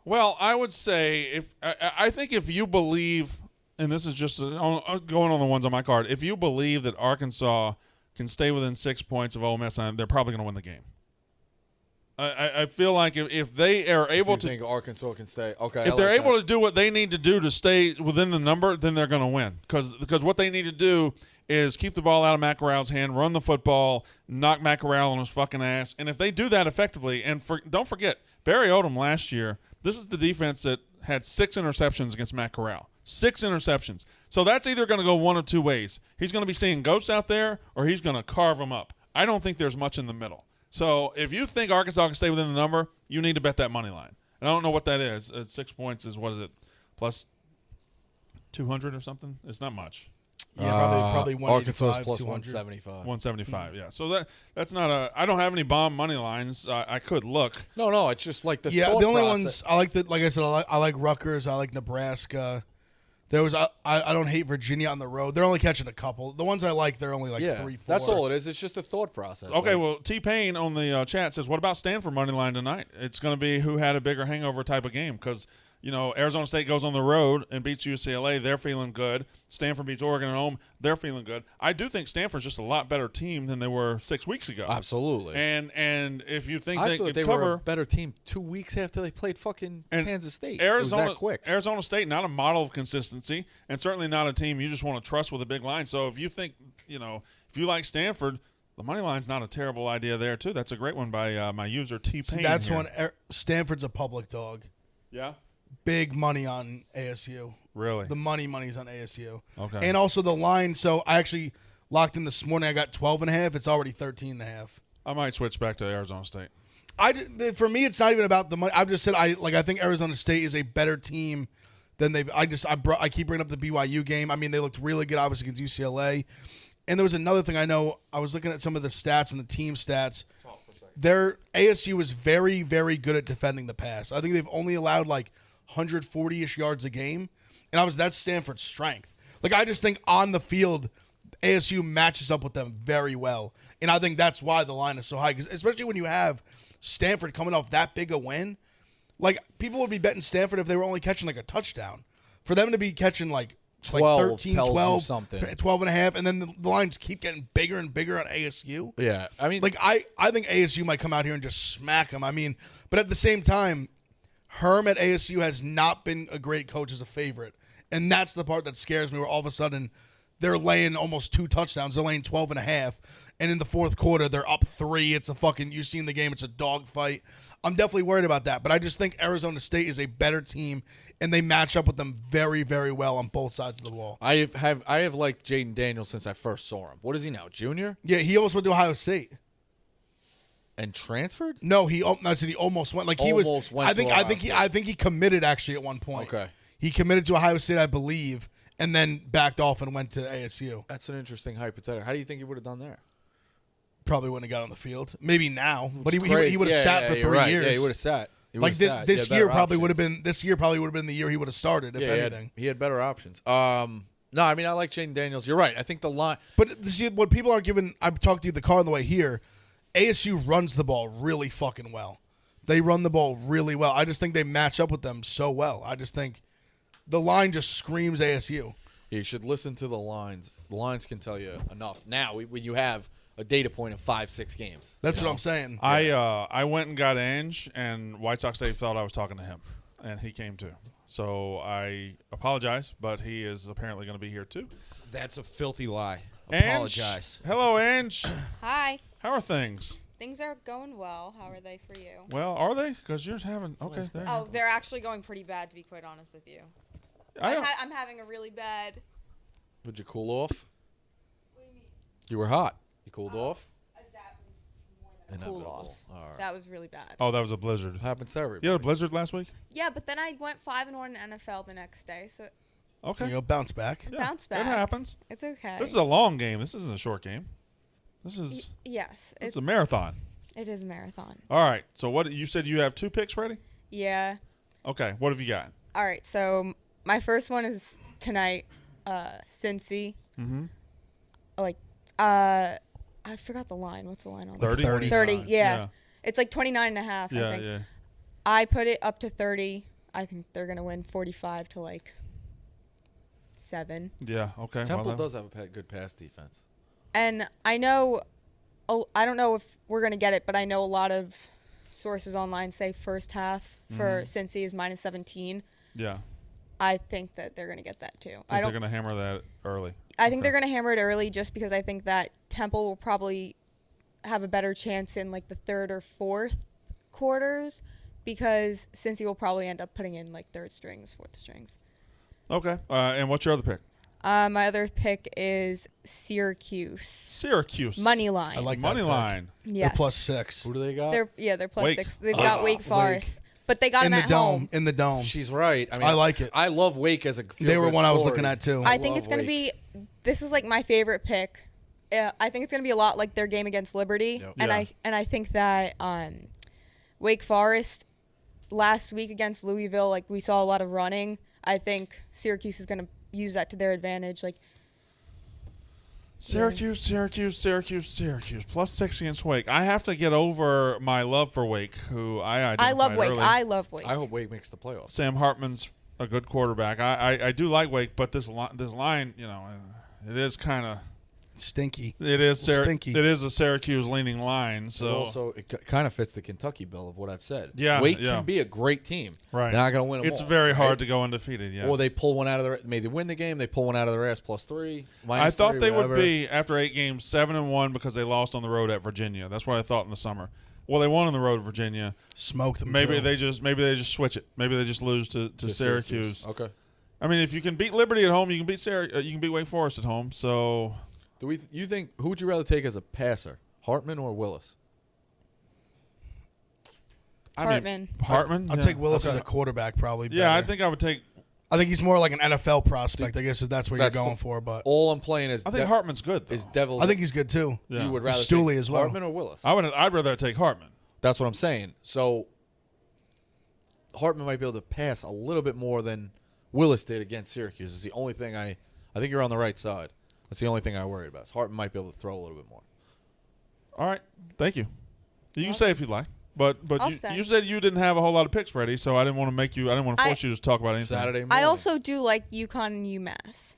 Speaker 1: Well, I would say I think if you believe, and this is just going on the ones on my card, if you believe that Arkansas can stay within 6 points of Ole Miss, they're probably going to win the game. I feel like if they are able to,
Speaker 2: think Arkansas can stay. Okay,
Speaker 1: if they're able to do what they need to do to stay within the number, then they're going to win. Because what they need to do is keep the ball out of Matt Corral's hand, run the football, knock Matt Corral on his fucking ass. And if they do that effectively, and don't forget, Barry Odom last year, this is the defense that had 6 interceptions against Matt Corral. 6 interceptions. So that's either going to go one of two ways. He's going to be seeing ghosts out there, or he's going to carve them up. I don't think there's much in the middle. So if you think Arkansas can stay within the number, you need to bet that money line. And I don't know what that is. 6 points is, what is it, plus 200 or something? It's not much.
Speaker 3: Yeah, probably 185,
Speaker 2: Arkansas plus
Speaker 3: 200.
Speaker 2: 175.
Speaker 1: Yeah. So that's not a – I don't have any bomb money lines. I could look.
Speaker 2: No, it's just like the
Speaker 3: the
Speaker 2: thought
Speaker 3: only
Speaker 2: process.
Speaker 3: ones I like that. Like I said, I like Rutgers. I like Nebraska. There was I don't hate Virginia on the road. They're only catching a couple. The ones I like, they're only 3, 4.
Speaker 2: That's all it is. It's just a thought process.
Speaker 1: Okay, well, T-Pain on the chat says, what about Stanford money line tonight? It's going to be who had a bigger hangover type of game because, Arizona State goes on the road and beats UCLA. They're feeling good. Stanford beats Oregon at home. They're feeling good. I do think Stanford's just a lot better team than they were 6 weeks ago.
Speaker 2: Absolutely.
Speaker 1: And if you think
Speaker 2: I
Speaker 1: they
Speaker 2: thought
Speaker 1: could
Speaker 2: they
Speaker 1: cover
Speaker 2: were a better team 2 weeks after they played fucking Kansas State.
Speaker 1: Arizona,
Speaker 2: it was that quick.
Speaker 1: Arizona State, not a model of consistency, and certainly not a team you just want to trust with a big line. So if you think, if you like Stanford, the money line's not a terrible idea there too. That's a great one by my user T-Pain.
Speaker 3: That's one. Stanford's a public dog.
Speaker 1: Yeah.
Speaker 3: Big money on ASU.
Speaker 1: Really?
Speaker 3: The money's on ASU.
Speaker 1: Okay.
Speaker 3: And also the line. So I actually locked in this morning. I got 12.5. It's already 13.5.
Speaker 1: I might switch back to Arizona State.
Speaker 3: For me, it's not even about the money. I've just said I think Arizona State is a better team than they. I keep bringing up the BYU game. I mean, they looked really good, obviously, against UCLA. And there was another thing I know. I was looking at some of the stats and the team stats. Their ASU is very, very good at defending the pass. I think they've only allowed 140-ish yards a game, and that's Stanford's strength. I just think on the field, ASU matches up with them very well, and I think that's why the line is so high. Because especially when you have Stanford coming off that big a win, people would be betting Stanford if they were only catching a touchdown. For them to be catching
Speaker 2: 12
Speaker 3: 13,
Speaker 2: tells
Speaker 3: 12,
Speaker 2: you something.
Speaker 3: 12.5, and then the lines keep getting bigger and bigger on ASU.
Speaker 2: Yeah, I mean,
Speaker 3: I think ASU might come out here and just smack them. I mean, but at the same time, Herm at ASU has not been a great coach as a favorite, and that's the part that scares me. Where all of a sudden they're laying almost 2 touchdowns. They're laying 12.5, and in the fourth quarter they're up 3. It's a fucking, you've seen the game. It's a dogfight. I'm definitely worried about that, but I just think Arizona State is a better team, and they match up with them very, very well on both sides of the ball.
Speaker 2: I have liked Jayden Daniels since I first saw him. What is he now, junior?
Speaker 3: Yeah, he almost went to Ohio State.
Speaker 2: And transferred?
Speaker 3: No, I said he almost went. I think he committed actually at one point.
Speaker 2: Okay.
Speaker 3: He committed to Ohio State, I believe, and then backed off and went to ASU.
Speaker 2: That's an interesting hypothetical. How do you think he would have done there?
Speaker 3: probably wouldn't have got on the field. Maybe now, but he would have
Speaker 2: Yeah,
Speaker 3: sat for 3 years.
Speaker 2: Yeah, he would have sat. He
Speaker 3: Like
Speaker 2: would've sat.
Speaker 3: this
Speaker 2: He had
Speaker 3: year
Speaker 2: better
Speaker 3: probably would have
Speaker 2: options.
Speaker 3: been. This year probably would have been the year he would have started, if anything.
Speaker 2: He had better options. No, I mean I like Jayden Daniels. You're right. I think the line.
Speaker 3: But see, what people are giving, I've talked to you in the car on the way here, ASU runs the ball really fucking well. They run the ball really well. I just think they match up with them so well. I just think the line just screams ASU.
Speaker 2: You should listen to the lines. The lines can tell you enough. Now, when you have a data point of 5-6 games.
Speaker 3: That's what I'm saying.
Speaker 1: I went and got Ange, and White Sox Dave thought I was talking to him, and he came too. So I apologize, but he is apparently going to be here too.
Speaker 2: That's a filthy lie.
Speaker 1: Ange?
Speaker 2: Apologize.
Speaker 1: Hello, Ange.
Speaker 4: Hi.
Speaker 1: How are things?
Speaker 4: Things are going well. How are they for you?
Speaker 1: Well, are they? Because you're having okay. There.
Speaker 4: Oh, they're actually going pretty bad, to be quite honest with you. I'm having a really bad.
Speaker 2: Would you cool off?
Speaker 4: What do you mean?
Speaker 2: You were hot. You cooled off?
Speaker 4: That was more than a cool
Speaker 2: Inevitable.
Speaker 4: off.
Speaker 2: All right.
Speaker 4: That was really bad.
Speaker 1: Oh, that was a blizzard.
Speaker 2: Happens to everybody.
Speaker 1: You had a blizzard last week?
Speaker 4: Yeah, but then I went 5-1 in NFL the next day, so
Speaker 1: Okay.
Speaker 3: Bounce back.
Speaker 1: Yeah,
Speaker 4: bounce back.
Speaker 1: It happens.
Speaker 4: It's okay.
Speaker 1: This is a long game. This isn't a short game. This is
Speaker 4: Yes,
Speaker 1: it's a marathon.
Speaker 4: it is a marathon.
Speaker 1: All right. So what you said you have 2 picks ready?
Speaker 4: Yeah.
Speaker 1: Okay. What have you got?
Speaker 4: All right, so my first one is tonight, Cincy.
Speaker 1: Mm-hmm.
Speaker 4: I forgot the line. What's the line on
Speaker 1: 30?
Speaker 3: 30.
Speaker 4: 30, yeah. It's like 29.5, I
Speaker 1: Yeah,
Speaker 4: think.
Speaker 1: yeah.
Speaker 4: I put it up to 30. I think they're going to win 45 to like 7.
Speaker 1: Yeah, okay.
Speaker 2: Temple
Speaker 1: well,
Speaker 2: does have a good pass defense.
Speaker 4: And I know, I don't know if we're going to get it, but I know a lot of sources online say first half for Cincy is minus 17.
Speaker 1: Yeah.
Speaker 4: I think that they're going to get that too.
Speaker 1: I think they're going to hammer that early.
Speaker 4: I think they're going to hammer it early just because I think that Temple will probably have a better chance in like the third or fourth quarters because Cincy will probably end up putting in like third strings, fourth strings.
Speaker 1: Okay. And what's your other pick?
Speaker 4: My other pick is Syracuse.
Speaker 1: Syracuse.
Speaker 4: Money line.
Speaker 3: I like
Speaker 1: Money
Speaker 3: that
Speaker 1: line.
Speaker 4: Yes.
Speaker 3: They're +6
Speaker 2: Who do they got?
Speaker 4: They're plus
Speaker 1: Wake.
Speaker 4: 6. They've got Wake Forest. But they got
Speaker 3: in
Speaker 4: them
Speaker 3: the
Speaker 4: at
Speaker 3: dome.
Speaker 4: home.
Speaker 3: In the dome.
Speaker 2: She's right. I mean,
Speaker 3: I like it.
Speaker 2: I love Wake as a.
Speaker 3: They were one I was looking at too.
Speaker 4: I think
Speaker 2: love
Speaker 4: it's going to
Speaker 2: Wake.
Speaker 4: be – this is like my favorite pick. I think it's going to be a lot like their game against Liberty.
Speaker 2: Yep.
Speaker 4: And
Speaker 1: Yeah.
Speaker 4: I think that Wake Forest last week against Louisville, like we saw a lot of running. I think Syracuse is going to use that to their advantage. Like
Speaker 1: Syracuse. +6 against Wake. I have to get over my love for Wake, who I
Speaker 4: I love Wake.
Speaker 1: early.
Speaker 4: I love Wake.
Speaker 2: I hope Wake makes the playoffs.
Speaker 1: Sam Hartman's a good quarterback. I do like Wake, but this line, it is kind of
Speaker 3: Stinky.
Speaker 1: it is
Speaker 3: Stinky.
Speaker 1: it is a Syracuse leaning line. So
Speaker 2: Also, it kind of fits the Kentucky bill of what I've said.
Speaker 1: Yeah,
Speaker 2: Wake
Speaker 1: yeah.
Speaker 2: can be a great team.
Speaker 1: Right.
Speaker 2: They're not going to win them
Speaker 1: it's
Speaker 2: all,
Speaker 1: very
Speaker 2: right?
Speaker 1: hard to go undefeated. Yes.
Speaker 2: Or they pull one out of their. Maybe they win the game. They pull one out of their ass +3.
Speaker 1: I thought
Speaker 2: -3,
Speaker 1: they
Speaker 2: whatever.
Speaker 1: would be after 8 games 7-1 because they lost on the road at Virginia. That's what I thought in the summer. Well, they won on the road at Virginia.
Speaker 3: Smoked them
Speaker 1: Maybe
Speaker 3: too.
Speaker 1: they just switch it. Maybe they just lose to Syracuse.
Speaker 2: Okay.
Speaker 1: I mean, if you can beat Liberty at home, you can beat you can beat Wake Forest at home. So
Speaker 2: You think who would you rather take as a passer, Hartman or Willis?
Speaker 4: Hartman.
Speaker 1: Hartman.
Speaker 3: I'll
Speaker 1: yeah.
Speaker 3: take Willis
Speaker 1: Okay.
Speaker 3: as a quarterback probably.
Speaker 1: Yeah, I
Speaker 3: better.
Speaker 1: think I would take.
Speaker 3: I think he's more like an NFL prospect. I guess if that's what
Speaker 2: That's
Speaker 3: you're going for. But
Speaker 2: All I'm playing is
Speaker 1: I think Hartman's good. Though.
Speaker 2: is Devils.
Speaker 3: I think he's good too.
Speaker 1: Yeah.
Speaker 2: you would rather
Speaker 3: Stooley
Speaker 2: take
Speaker 3: as well.
Speaker 2: Hartman or Willis.
Speaker 1: I'd rather take Hartman.
Speaker 2: That's what I'm saying. So Hartman might be able to pass a little bit more than Willis did against Syracuse. Is the only thing I think you're on the right side. That's the only thing I worry about. Hartman might be able to throw a little bit more.
Speaker 1: All right, thank you. You can say if you'd like, but
Speaker 4: I'll
Speaker 1: you,
Speaker 4: stay.
Speaker 1: you said you didn't have a whole lot of picks ready, so I didn't want to make you. I didn't want to force you to talk about anything.
Speaker 2: Saturday morning.
Speaker 4: I also do like Uconn and Umass.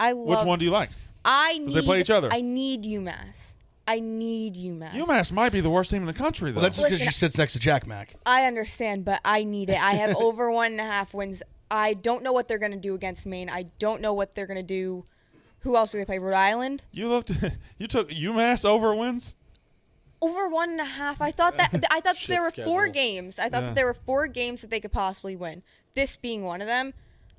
Speaker 4: I love.
Speaker 1: Which one do you like?
Speaker 4: I need.
Speaker 1: they play each other.
Speaker 4: I need UMass. I need UMass.
Speaker 1: UMass might be the worst team in the country, though.
Speaker 3: Well, that's just because
Speaker 4: Listen,
Speaker 3: she sits next to Jack Mack.
Speaker 4: I understand, but I need it. I have over 1.5 wins. I don't know what they're going to do against Maine. I don't know what they're going to do. Who else do they play? Rhode Island?
Speaker 1: you took UMass over wins.
Speaker 4: Over 1.5. I thought
Speaker 2: Shit
Speaker 4: there were 4
Speaker 2: schedule.
Speaker 4: games. I thought
Speaker 1: Yeah.
Speaker 4: that there were 4 games that they could possibly win. This being one of them.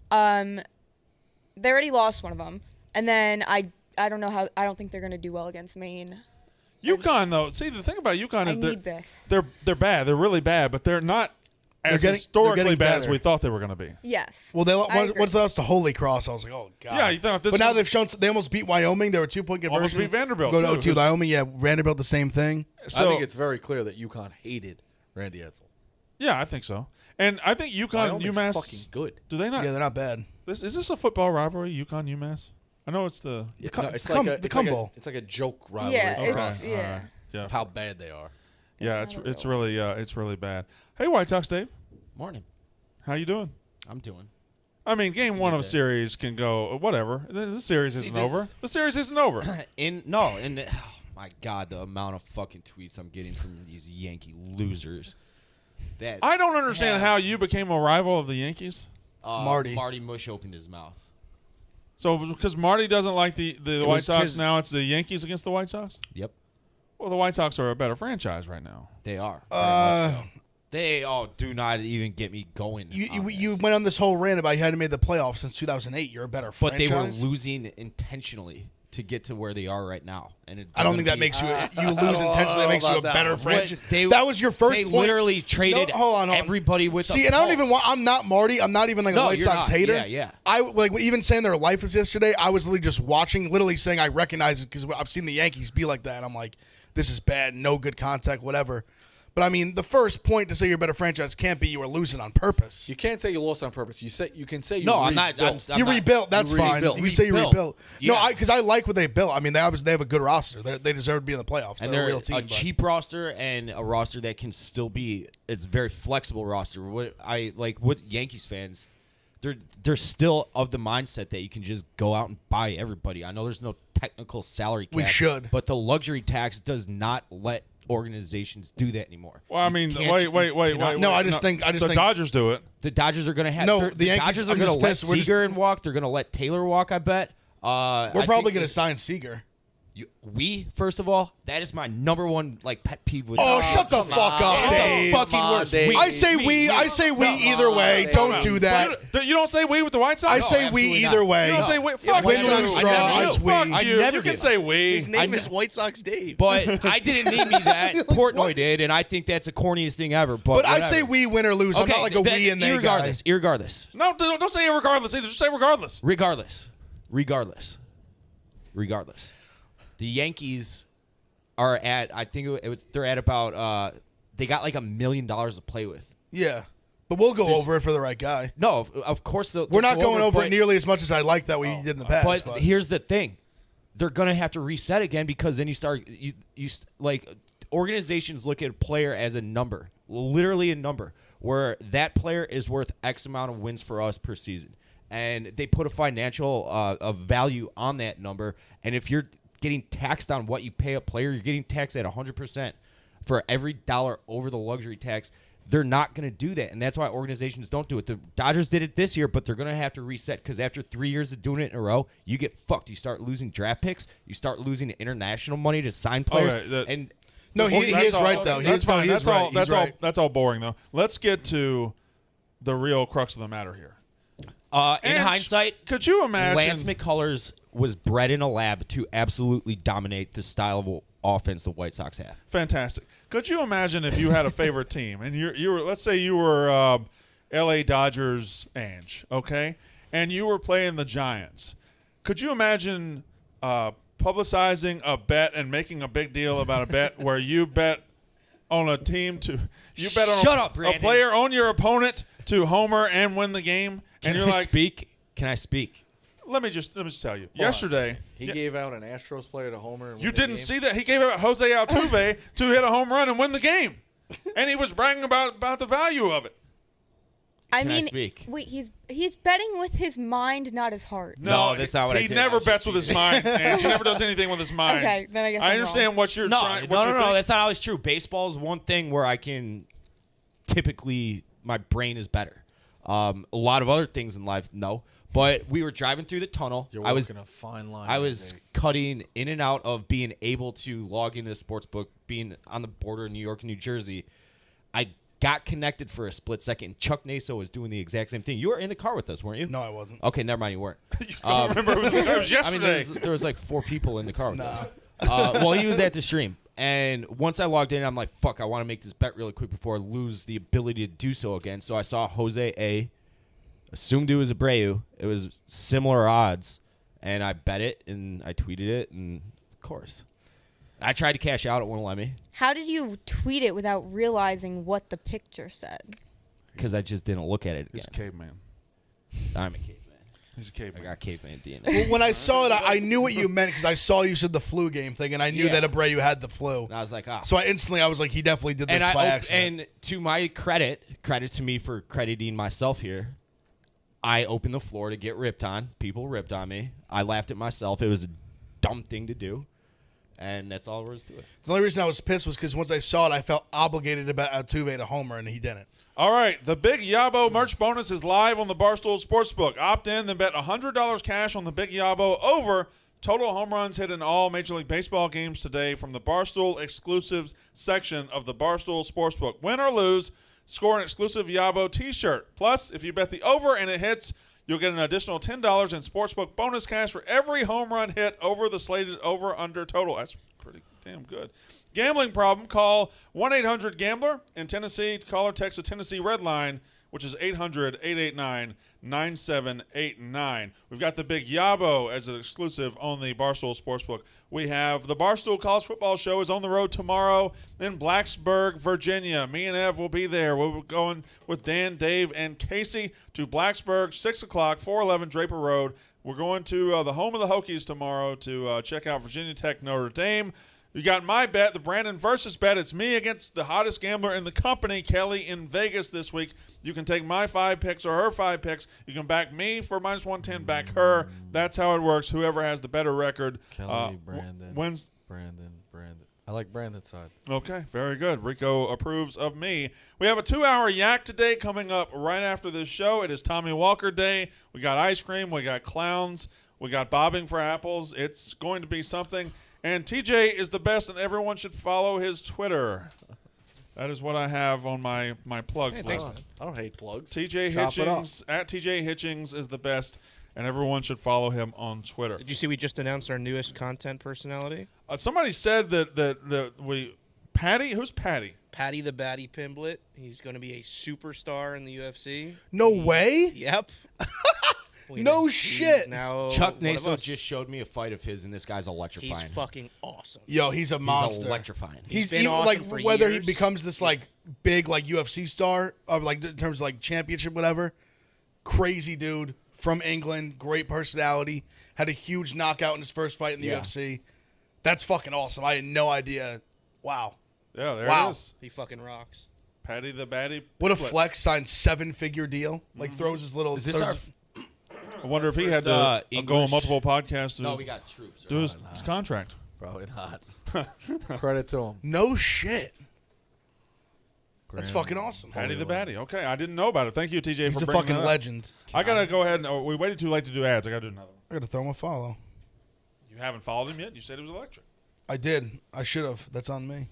Speaker 4: They already lost one of them. And then I don't know how. I don't think they're going to do well against Maine.
Speaker 1: UConn though, see the thing about UConn
Speaker 4: I
Speaker 1: is
Speaker 4: need this.
Speaker 1: they're bad. They're really bad, but they're not as
Speaker 3: they're
Speaker 1: historically
Speaker 3: getting
Speaker 1: bad as
Speaker 3: better.
Speaker 1: we thought they were going to be.
Speaker 4: Yes.
Speaker 3: Well,
Speaker 4: I agree.
Speaker 3: once they lost to Holy Cross, I was like, oh god.
Speaker 1: Yeah, you thought this.
Speaker 3: But now
Speaker 1: was-
Speaker 3: they've shown they almost beat Wyoming. They were 2-point conversion.
Speaker 1: Almost beat Vanderbilt,
Speaker 3: Go to
Speaker 1: too,
Speaker 3: OT with
Speaker 1: 'cause-
Speaker 3: Wyoming. Yeah, Vanderbilt the same thing.
Speaker 1: So,
Speaker 2: I think it's very clear that UConn hated Randy Edsall.
Speaker 1: yeah, I think so. And I think UConn and
Speaker 2: Wyoming's
Speaker 1: UMass.
Speaker 2: fucking good.
Speaker 1: Do they not?
Speaker 3: Yeah, they're not bad.
Speaker 1: Is this a football rivalry? UConn UMass. I know it's the.
Speaker 3: The
Speaker 2: No,
Speaker 3: it's
Speaker 2: like
Speaker 3: the Cum Bowl.
Speaker 2: It's like a joke rivalry
Speaker 4: Yeah,
Speaker 2: for
Speaker 4: it's
Speaker 2: us
Speaker 4: yeah.
Speaker 1: Yeah.
Speaker 2: of how bad they are.
Speaker 1: Yeah,
Speaker 4: It's not a
Speaker 1: it's
Speaker 4: real
Speaker 1: really it's really bad. Hey, White Sox Dave,
Speaker 5: Morning.
Speaker 1: how you doing?
Speaker 5: I'm doing.
Speaker 1: I mean, game one
Speaker 5: good
Speaker 1: of
Speaker 5: day.
Speaker 1: series can go whatever. The series isn't
Speaker 5: this-
Speaker 1: over. The series isn't over.
Speaker 5: Oh my God, the amount of fucking tweets I'm getting from these Yankee losers. That
Speaker 1: I don't understand
Speaker 5: Yeah.
Speaker 1: how you became a rival of the Yankees.
Speaker 3: Marty.
Speaker 5: Marty Mush opened his mouth.
Speaker 1: So because Marty doesn't like the White
Speaker 5: was
Speaker 1: Sox,
Speaker 5: 'cause-
Speaker 1: now it's the Yankees against the White Sox.
Speaker 5: Yep,
Speaker 1: Well, the White Sox are a better franchise right now.
Speaker 5: they are. Very much so. They do not even get me going. on
Speaker 3: You
Speaker 5: this.
Speaker 3: went on this whole rant about you hadn't made the playoffs since 2008. You're a better
Speaker 5: But
Speaker 3: franchise.
Speaker 5: they were losing intentionally to get to where they are right now. And
Speaker 3: I don't think that makes you lose intentionally. That makes you a
Speaker 2: about that
Speaker 3: better
Speaker 2: one.
Speaker 3: franchise.
Speaker 5: They-
Speaker 3: That was your first
Speaker 5: They
Speaker 3: point.
Speaker 5: literally traded
Speaker 3: No, hold on.
Speaker 5: everybody with.
Speaker 3: See,
Speaker 5: a
Speaker 3: and I don't even
Speaker 5: pulse.
Speaker 3: want. I'm not Marty. I'm not even like a
Speaker 5: No,
Speaker 3: White
Speaker 5: you're
Speaker 3: Sox
Speaker 5: not.
Speaker 3: hater.
Speaker 5: Yeah, yeah.
Speaker 3: I like even saying their life is yesterday. I was literally just watching, literally saying I recognize it because I've seen the Yankees be like that. And I'm like, this is bad. No good contact. Whatever. But I mean, the first point to say you're a better franchise can't be you were losing on purpose.
Speaker 2: You can't say you lost on purpose. You can say you
Speaker 5: No, I'm not.
Speaker 2: rebuilt.
Speaker 5: I'm
Speaker 3: You
Speaker 5: not-
Speaker 3: rebuilt. That's
Speaker 2: You
Speaker 3: fine.
Speaker 2: rebuilt.
Speaker 3: You can say you
Speaker 5: Rebuilt.
Speaker 3: rebuilt. No,
Speaker 5: Yeah.
Speaker 3: because I like what they built. I mean, they have a good roster. They deserve to be in the playoffs.
Speaker 5: And
Speaker 3: They're
Speaker 5: they're
Speaker 3: a real team. but-
Speaker 5: cheap roster and a roster that can still be. It's a very flexible roster. What Yankees fans, they're still of the mindset that you can just go out and buy everybody. I know there's no technical salary cap.
Speaker 3: We should.
Speaker 5: but the luxury tax does not let organizations do that anymore.
Speaker 1: Well, I
Speaker 5: You
Speaker 1: mean,
Speaker 5: can't-
Speaker 1: wait.
Speaker 3: No, I just think
Speaker 1: the Dodgers do it.
Speaker 5: The Dodgers are going to have.
Speaker 3: No,
Speaker 5: the
Speaker 3: the Yankees-
Speaker 5: Dodgers are
Speaker 3: I'm
Speaker 5: going to
Speaker 3: just
Speaker 5: let
Speaker 3: pissed. We're just-
Speaker 5: Seager walk. They're going to let Taylor walk. I bet.
Speaker 3: We're probably going to sign Seager.
Speaker 5: First of all, that is my number one pet peeve with.
Speaker 3: Oh, shut the fuck up,
Speaker 5: It's the
Speaker 3: Dave.
Speaker 5: fucking
Speaker 2: Come on,
Speaker 5: worst.
Speaker 2: Dave.
Speaker 3: I say we either way.
Speaker 2: Dave.
Speaker 3: Don't do that.
Speaker 1: You don't say we with the White Sox.
Speaker 3: I say we
Speaker 5: absolutely
Speaker 3: either
Speaker 5: not.
Speaker 3: way.
Speaker 1: You don't say we.
Speaker 6: Yeah,
Speaker 1: Fuck
Speaker 6: White
Speaker 1: you.
Speaker 6: Sox
Speaker 1: I
Speaker 3: draw,
Speaker 1: never
Speaker 3: it's
Speaker 1: do.
Speaker 3: we.
Speaker 1: Fuck
Speaker 5: I
Speaker 1: you.
Speaker 5: never
Speaker 1: You can
Speaker 5: did.
Speaker 1: say we.
Speaker 6: His name is White Sox Dave.
Speaker 5: But I didn't name me that. Portnoy did, and I think that's the corniest thing ever.
Speaker 3: But I
Speaker 5: whatever.
Speaker 3: say we win or lose. I'm not like a we and they guy.
Speaker 5: Irregardless.
Speaker 1: No, don't say irregardless either. Just say regardless.
Speaker 5: Regardless. The Yankees are at. I think it was. They're at about. They got like $1 million to play with.
Speaker 3: Yeah. But we'll go over it for the right guy.
Speaker 5: No, of course.
Speaker 3: We're not going over
Speaker 5: but-
Speaker 3: it nearly as much as I like that we did in the past.
Speaker 5: But here's the thing. They're going to have to reset again because then you start organizations look at a player as a number, literally a number, where that player is worth X amount of wins for us per season. And they put a financial value on that number. And if you're getting taxed on what you pay a player, you're getting taxed at 100% for every dollar over the luxury tax. They're not going to do that, and that's why organizations don't do it. The Dodgers did it this year, but they're going to have to reset because after 3 years of doing it in a row, you get fucked. You start losing draft picks. You start losing international money to sign players.
Speaker 1: Okay,
Speaker 5: and
Speaker 3: no, he
Speaker 1: That's
Speaker 3: is
Speaker 1: all-
Speaker 3: right though.
Speaker 1: That's fine. That's all.
Speaker 3: He's
Speaker 1: That's
Speaker 3: right.
Speaker 1: all. That's all boring though. Let's get to the real crux of the matter here.
Speaker 5: in
Speaker 1: And
Speaker 5: hindsight,
Speaker 1: could you imagine?
Speaker 5: Lance McCullers was bred in a lab to absolutely dominate the style of offense the White Sox have.
Speaker 1: Fantastic. Could you imagine if you had a favorite team and you were, let's say you were L.A. Dodgers Ange, okay, and you were playing the Giants? Could you imagine publicizing a bet and making a big deal about a bet where you bet on a team
Speaker 5: Shut up,
Speaker 1: a
Speaker 5: Brandon.
Speaker 1: player on your opponent to homer and win the game, and you're like,
Speaker 5: Can I speak?
Speaker 1: let me just tell you, yesterday.
Speaker 2: He gave out an Astros player to homer. And
Speaker 1: You
Speaker 2: win the
Speaker 1: didn't
Speaker 2: game.
Speaker 1: see that? He gave out Jose Altuve to hit a home run and win the game. And he was bragging about the value of it.
Speaker 4: I
Speaker 5: Can I
Speaker 4: mean,
Speaker 5: speak?
Speaker 4: wait, he's betting with his mind, not his heart.
Speaker 5: No, that's not what I
Speaker 1: he
Speaker 5: did.
Speaker 1: never bets with his mind, and he never does anything with his mind.
Speaker 4: Okay, then I guess
Speaker 1: I
Speaker 4: I'm
Speaker 1: understand
Speaker 4: wrong.
Speaker 1: what you're
Speaker 5: No,
Speaker 1: trying.
Speaker 5: no. That's not always true. Baseball is one thing where I can typically my brain is better. A lot of other things in life, no. But we were driving through the tunnel.
Speaker 2: You're
Speaker 5: I was
Speaker 2: walking a fine line.
Speaker 5: I
Speaker 2: there,
Speaker 5: was
Speaker 2: Dave.
Speaker 5: cutting in and out of being able to log into the sports book, being on the border of New York and New Jersey. I got connected for a split second. Chuck Naso was doing the exact same thing. You were in the car with us, weren't you?
Speaker 3: No, I wasn't.
Speaker 5: Okay, never mind. You weren't.
Speaker 1: I remember it was
Speaker 5: I mean,
Speaker 1: yesterday.
Speaker 5: there was like 4 people in the car with us. Well, he was at the stream. And once I logged in, I'm like, fuck, I want to make this bet really quick before I lose the ability to do so again. So I saw Jose A. Assumed it was Abreu. It was similar odds. And I bet it, and I tweeted it, and of course. I tried to cash out. It wouldn't let me.
Speaker 4: How did you tweet it without realizing what the picture said?
Speaker 5: Because I just didn't look at it again.
Speaker 1: He's a caveman.
Speaker 5: I'm a caveman.
Speaker 1: He's a
Speaker 5: I
Speaker 1: caveman.
Speaker 5: got caveman DNA.
Speaker 3: Well, when I saw it, I knew what you meant because I saw you said the flu game thing, and I knew
Speaker 5: Yeah.
Speaker 3: that Abreu had the flu.
Speaker 5: And I was like, ah.
Speaker 3: So I was like, he definitely did this by accident.
Speaker 5: And to my credit to me for crediting myself here, I opened the floor to get ripped on. People ripped on me. I laughed at myself. It was a dumb thing to do. And that's all there is to it.
Speaker 3: The only reason I was pissed was because once I saw it, I felt obligated to bet Altuve to homer, and he didn't.
Speaker 1: All right, the Big Yabo merch bonus is live on the Barstool Sportsbook. Opt in, then bet $100 cash on the Big Yabo over total home runs hit in all Major League Baseball games today from the Barstool exclusives section of the Barstool Sportsbook. Win or lose, score an exclusive Yabo t-shirt. Plus, if you bet the over and it hits, you'll get an additional $10 in Sportsbook bonus cash for every home run hit over the slated over-under total. That's pretty damn good. Gambling problem, call 1-800-GAMBLER. In Tennessee, call or text the Tennessee Red Line, which is 800-889-9789. We've got the Big Yabo as an exclusive on the Barstool Sportsbook. We have the Barstool College Football Show is on the road tomorrow in Blacksburg, Virginia. Me and Ev will be there. We'll be going with Dan, Dave, and Casey to Blacksburg, 6 o'clock, 411 Draper Road. We're going to the home of the Hokies tomorrow to check out Virginia Tech, Notre Dame. You got my bet, the Brandon versus bet. It's me against the hottest gambler in the company, Kelly, in Vegas this week. You can take my 5 picks or her 5 picks. You can back me for minus 110, back her. That's how it works. Whoever has the better record
Speaker 2: Kelly, Brandon,
Speaker 1: wins.
Speaker 2: Brandon. I like Brandon's side.
Speaker 1: Okay, very good. Rico approves of me. We have a 2-hour yak today coming up right after this show. It is Tommy Walker Day. We got ice cream. We got clowns. We got bobbing for apples. It's going to be something. And TJ is the best, and everyone should follow his Twitter. That is what I have on my plugs list.
Speaker 2: I don't hate plugs.
Speaker 1: TJ
Speaker 2: Chop it up.
Speaker 1: Hitchings, at TJ Hitchings is the best, and everyone should follow him on Twitter.
Speaker 6: Did you see we just announced our newest content personality?
Speaker 1: Somebody said that we Patty. Who's Patty?
Speaker 6: Patty the Batty Pimblett. He's going to be a superstar in the UFC.
Speaker 3: No way?
Speaker 6: Yep.
Speaker 3: No shit.
Speaker 6: Now
Speaker 5: Chuck
Speaker 6: one of
Speaker 5: Naso
Speaker 6: us.
Speaker 5: just showed me a fight of his, and this guy's electrifying.
Speaker 6: He's fucking awesome.
Speaker 3: Yo, he's a monster.
Speaker 5: He's electrifying.
Speaker 6: He's been
Speaker 3: even,
Speaker 6: awesome
Speaker 3: like
Speaker 6: for
Speaker 3: whether
Speaker 6: years.
Speaker 3: he becomes this like big like UFC star or like in terms of like championship whatever. Crazy dude from England, great personality, had a huge knockout in his first fight in the
Speaker 5: Yeah.
Speaker 3: UFC. That's fucking awesome. I had no idea. Wow.
Speaker 1: Yeah, there
Speaker 3: Wow.
Speaker 1: it is.
Speaker 6: He fucking rocks.
Speaker 1: Patty the Batty.
Speaker 3: What a
Speaker 1: Pimblett.
Speaker 3: flex, signed 7-figure deal. Like throws his little
Speaker 5: Is this our?
Speaker 1: I wonder if he had
Speaker 5: First,
Speaker 1: to go on
Speaker 5: English-
Speaker 1: multiple podcasts to
Speaker 5: No, we got troops.
Speaker 1: do his contract.
Speaker 2: Probably not. Credit to him.
Speaker 3: No shit. That's
Speaker 2: Grand-
Speaker 3: fucking awesome.
Speaker 1: Patty the Batty. Okay, I didn't know about it. Thank you, TJ,
Speaker 3: He's
Speaker 1: for
Speaker 3: a
Speaker 1: bringing
Speaker 3: fucking
Speaker 1: that up.
Speaker 3: legend.
Speaker 1: I gotta go ahead and we waited too late to do ads. I gotta do another one.
Speaker 3: I gotta throw him a follow.
Speaker 1: You haven't followed him yet. You said he was electric.
Speaker 3: I did. I should have. That's on me.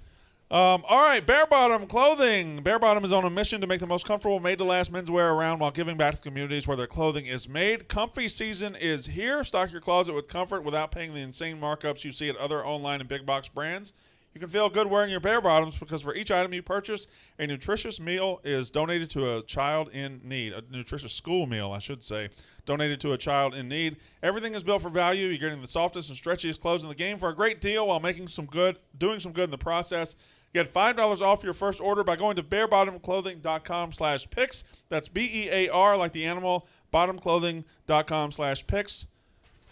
Speaker 1: All right, Bare Bottom Clothing. Bare Bottom is on a mission to make the most comfortable, made-to-last menswear around while giving back to the communities where their clothing is made. Comfy season is here. Stock your closet with comfort without paying the insane markups you see at other online and big box brands. You can feel good wearing your Bare Bottoms because for each item you purchase, a nutritious meal is donated to a child in need. A nutritious school meal, I should say, donated to a child in need. Everything is built for value. You're getting the softest and stretchiest clothes in the game for a great deal while doing some good in the process. Get $5 off your first order by going to barebottomclothing.com/picks. That's BEAR like the animal, bottomclothing.com/picks.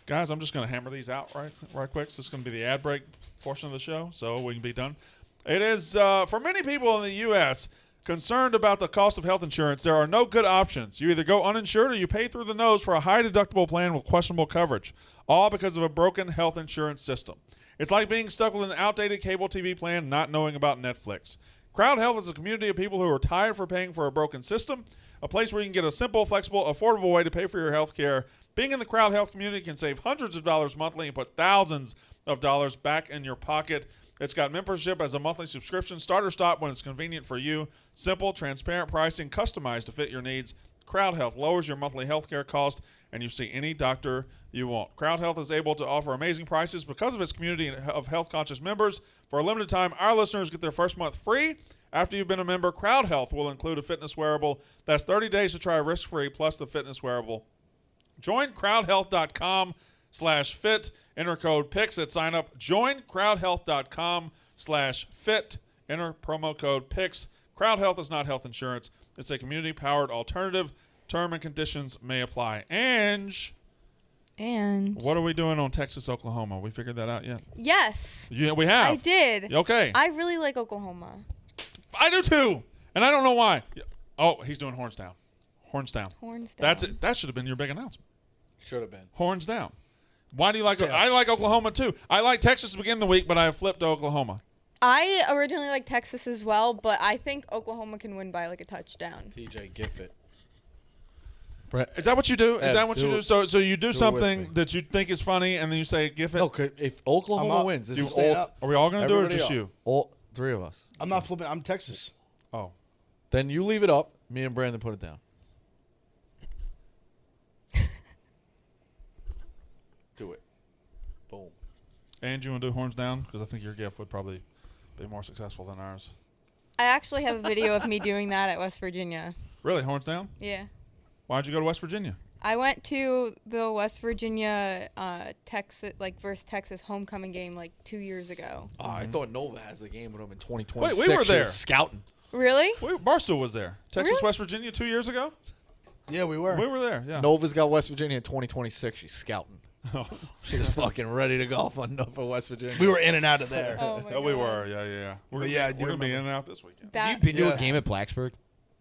Speaker 1: Guys, I'm just going to hammer these out right quick. So this is going to be the ad break portion of the show, so we can be done. It is, for many people in the U.S., concerned about the cost of health insurance, there are no good options. You either go uninsured or you pay through the nose for a high-deductible plan with questionable coverage, all because of a broken health insurance system. It's like being stuck with an outdated cable TV plan not knowing about Netflix. Crowd Health is a community of people who are tired for paying for a broken system, a place where you can get a simple, flexible, affordable way to pay for your health care. Being in the Crowd Health community can save hundreds of dollars monthly and put thousands of dollars back in your pocket. It's got membership as a monthly subscription, start or stop when it's convenient for you. Simple, transparent pricing, customized to fit your needs. Crowd Health lowers your monthly health care cost and you see any doctor you want. Crowd Health is able to offer amazing prices because of its community of health-conscious members. For a limited time, our listeners get their first month free. After you've been a member, Crowd Health will include a fitness wearable. That's 30 days to try risk-free plus the fitness wearable. Join crowdhealth.com/fit. Enter code PICS at sign up. Join crowdhealth.com/fit. Enter promo code PICS. Crowd Health is not health insurance. It's a community-powered alternative. Term and conditions may apply. And what are we doing on Texas, Oklahoma? We figured that out yet?
Speaker 4: Yes.
Speaker 1: Yeah, we have.
Speaker 4: I did.
Speaker 1: Okay.
Speaker 4: I really like Oklahoma.
Speaker 1: I do too. And I don't know why. Oh, he's doing horns down. Horns down.
Speaker 4: Horns down.
Speaker 1: That's it. That should have been your big announcement.
Speaker 2: Should have been.
Speaker 1: Horns down. Why do you like it?
Speaker 3: Still.
Speaker 1: I like Oklahoma too. I like Texas to begin the week, but I have flipped to Oklahoma.
Speaker 4: I originally liked Texas as well, but I think Oklahoma can win by like a touchdown.
Speaker 2: TJ Gifford.
Speaker 1: Is that what you do? Is
Speaker 2: Ed,
Speaker 1: that what you
Speaker 2: do
Speaker 1: do?
Speaker 2: it.
Speaker 1: So you do
Speaker 2: Do it with
Speaker 1: something
Speaker 2: me.
Speaker 1: that you think is funny, and then you say, "Give it."
Speaker 2: No, if Oklahoma
Speaker 3: I'm up.
Speaker 2: wins, this
Speaker 3: You
Speaker 2: is
Speaker 3: stay
Speaker 2: all.
Speaker 3: up.
Speaker 1: Are we all going to do it or
Speaker 2: everybody
Speaker 1: just
Speaker 2: up.
Speaker 1: you?
Speaker 2: All three of us.
Speaker 3: I'm not flipping. I'm Texas.
Speaker 1: Oh.
Speaker 2: Then you leave it up. Me and Brandon put it down. Do it. Boom.
Speaker 1: And you want to do horns down? Because I think your gift would probably be more successful than ours.
Speaker 4: I actually have a video of me doing that at West Virginia.
Speaker 1: Really? Horns down?
Speaker 4: Yeah.
Speaker 1: Why'd you go to West Virginia?
Speaker 4: I went to the West Virginia Texas versus Texas homecoming game like 2 years ago.
Speaker 2: Oh, I thought Nova has a game with them in 2026.
Speaker 1: Wait, we were there.
Speaker 2: Scouting.
Speaker 4: Really?
Speaker 1: Barstool was there. Texas,
Speaker 4: Really?
Speaker 1: West Virginia 2 years ago?
Speaker 3: Yeah, we were.
Speaker 1: We were there, yeah.
Speaker 2: Nova's got West Virginia in 2026. She's scouting. She's fucking ready to go for West Virginia.
Speaker 3: We were in and out of there.
Speaker 4: Oh my
Speaker 1: Yeah, we
Speaker 4: God.
Speaker 1: were, yeah. We're
Speaker 3: But yeah, I do
Speaker 1: gonna be in
Speaker 3: remember.
Speaker 1: and out this weekend.
Speaker 4: That,
Speaker 5: Have you been to
Speaker 3: Yeah.
Speaker 5: a game at Blacksburg?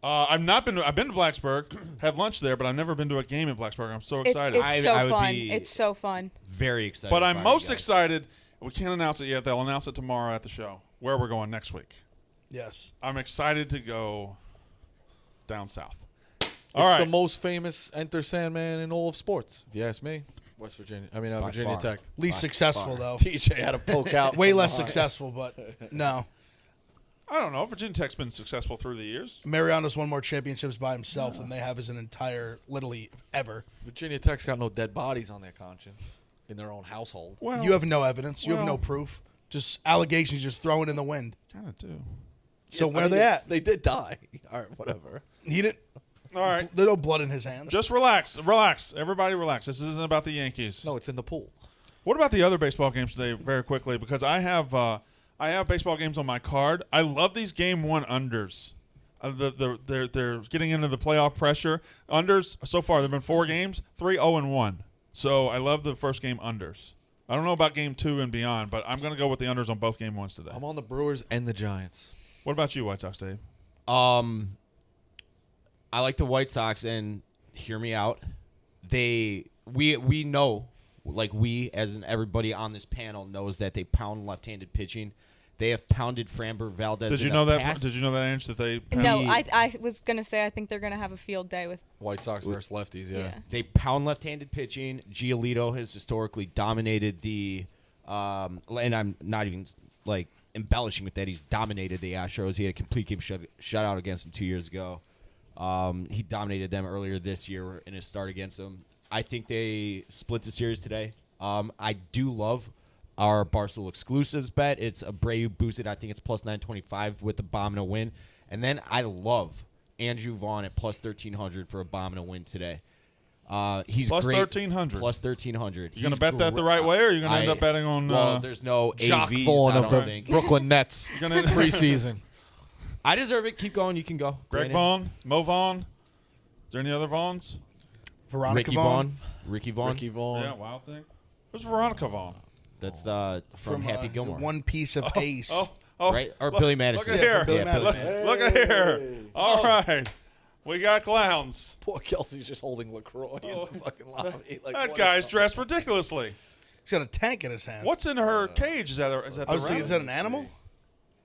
Speaker 1: I've not been. I've been to Blacksburg, had lunch there, but I've never been to a game in Blacksburg. I'm so
Speaker 4: it's
Speaker 1: excited.
Speaker 4: so
Speaker 5: I would
Speaker 4: fun.
Speaker 5: be-
Speaker 4: It's so fun.
Speaker 5: Very excited.
Speaker 1: But
Speaker 5: to
Speaker 1: I'm
Speaker 5: find
Speaker 1: most
Speaker 5: you guys.
Speaker 1: excited. We can't announce it yet. They'll announce it tomorrow at the show. Where we're going next week.
Speaker 3: Yes.
Speaker 1: I'm excited to go down south.
Speaker 2: It's
Speaker 1: All right.
Speaker 2: the most famous Enter Sandman in all of sports, if you ask me. West Virginia. I mean,
Speaker 5: By
Speaker 2: Virginia
Speaker 5: far.
Speaker 2: Tech.
Speaker 3: Least successful though.
Speaker 2: TJ had to poke out.
Speaker 3: Way
Speaker 2: from
Speaker 3: less
Speaker 2: behind.
Speaker 3: successful, but no.
Speaker 1: I don't know. Virginia Tech's been successful through the years.
Speaker 3: Mariano's won more championships by himself than they have as an entire, literally, ever.
Speaker 2: Virginia Tech's got no dead bodies on their conscience in their own household.
Speaker 1: Well,
Speaker 3: You have no evidence. You have no
Speaker 1: well-
Speaker 3: proof. Just allegations just thrown in the wind.
Speaker 1: kind of do.
Speaker 3: So
Speaker 2: Yeah,
Speaker 3: where
Speaker 2: I
Speaker 3: are
Speaker 2: mean,
Speaker 3: they at?
Speaker 2: They did die. All right, whatever.
Speaker 3: He didn't.
Speaker 1: All right.
Speaker 3: There's no blood in his hands.
Speaker 1: Just relax. Relax. Everybody relax. This isn't about the Yankees.
Speaker 2: No, it's in the pool.
Speaker 1: What about the other baseball games today, very quickly? Because I have baseball games on my card. I love these game one unders. They're getting into the playoff pressure. Unders, so far, there have been 4 games, 3-0-1. So I love the first game unders. I don't know about game 2 and beyond, but I'm going to go with the unders on both game ones today.
Speaker 2: I'm on the Brewers and the Giants.
Speaker 1: What about you, White Sox, Dave?
Speaker 5: I like the White Sox, and hear me out. We know, like we as in everybody on this panel knows that they pound left-handed pitching. They have pounded Framber Valdez.
Speaker 1: Did you
Speaker 5: in
Speaker 1: know
Speaker 5: the
Speaker 1: that?
Speaker 5: past.
Speaker 1: Did you know that, Ange, that they?
Speaker 4: No, I was gonna say I think they're gonna have a field day with.
Speaker 2: White Sox versus lefties, yeah.
Speaker 5: They pound left-handed pitching. Giolito has historically dominated the, and I'm not even like embellishing with that. He's dominated the Astros. He had a complete game shutout against them 2 years ago. He dominated them earlier this year in his start against them. I think they split the series today. I do love our Barstool exclusives bet. It's a Abreu boosted. I think it's plus 925 with the bomb and a win. And then I love Andrew Vaughn at plus 1,300 for a bomb and a win today. He's
Speaker 1: Plus
Speaker 5: great.
Speaker 1: 1,300.
Speaker 5: Plus 1,300.
Speaker 1: You going to bet that the right way, or are you going to end up betting on?
Speaker 5: Well, there's no
Speaker 2: Jock
Speaker 5: AVs,
Speaker 2: Vaughn
Speaker 5: I
Speaker 2: of
Speaker 5: don't
Speaker 2: the
Speaker 5: think.
Speaker 2: Brooklyn Nets
Speaker 1: gonna-
Speaker 2: preseason.
Speaker 5: I deserve it. Keep going. You can go.
Speaker 1: Greg
Speaker 5: Brandon.
Speaker 1: Vaughn, Mo Vaughn. Is there any other Vaughns?
Speaker 3: Veronica
Speaker 5: Ricky
Speaker 3: Vaughn.
Speaker 5: Ricky Vaughn.
Speaker 2: Ricky Vaughn.
Speaker 1: Yeah, wild thing. Who's Veronica Vaughn?
Speaker 5: That's the from Happy Gilmore.
Speaker 3: One piece of ace.
Speaker 1: Oh,
Speaker 5: Right? Or Billy Madison.
Speaker 1: Look at here.
Speaker 3: Billy
Speaker 5: Yeah,
Speaker 3: Madison.
Speaker 1: Look at here. All right. We got clowns.
Speaker 2: Poor Kelsey's just holding LaCroix in the fucking lobby. Like,
Speaker 1: That
Speaker 2: what
Speaker 1: guy's
Speaker 2: the-
Speaker 1: dressed ridiculously.
Speaker 3: He's got a tank in his hand.
Speaker 1: What's in her cage? Is that
Speaker 3: I was
Speaker 1: the
Speaker 3: thinking,
Speaker 1: rabbit?
Speaker 3: is that an animal?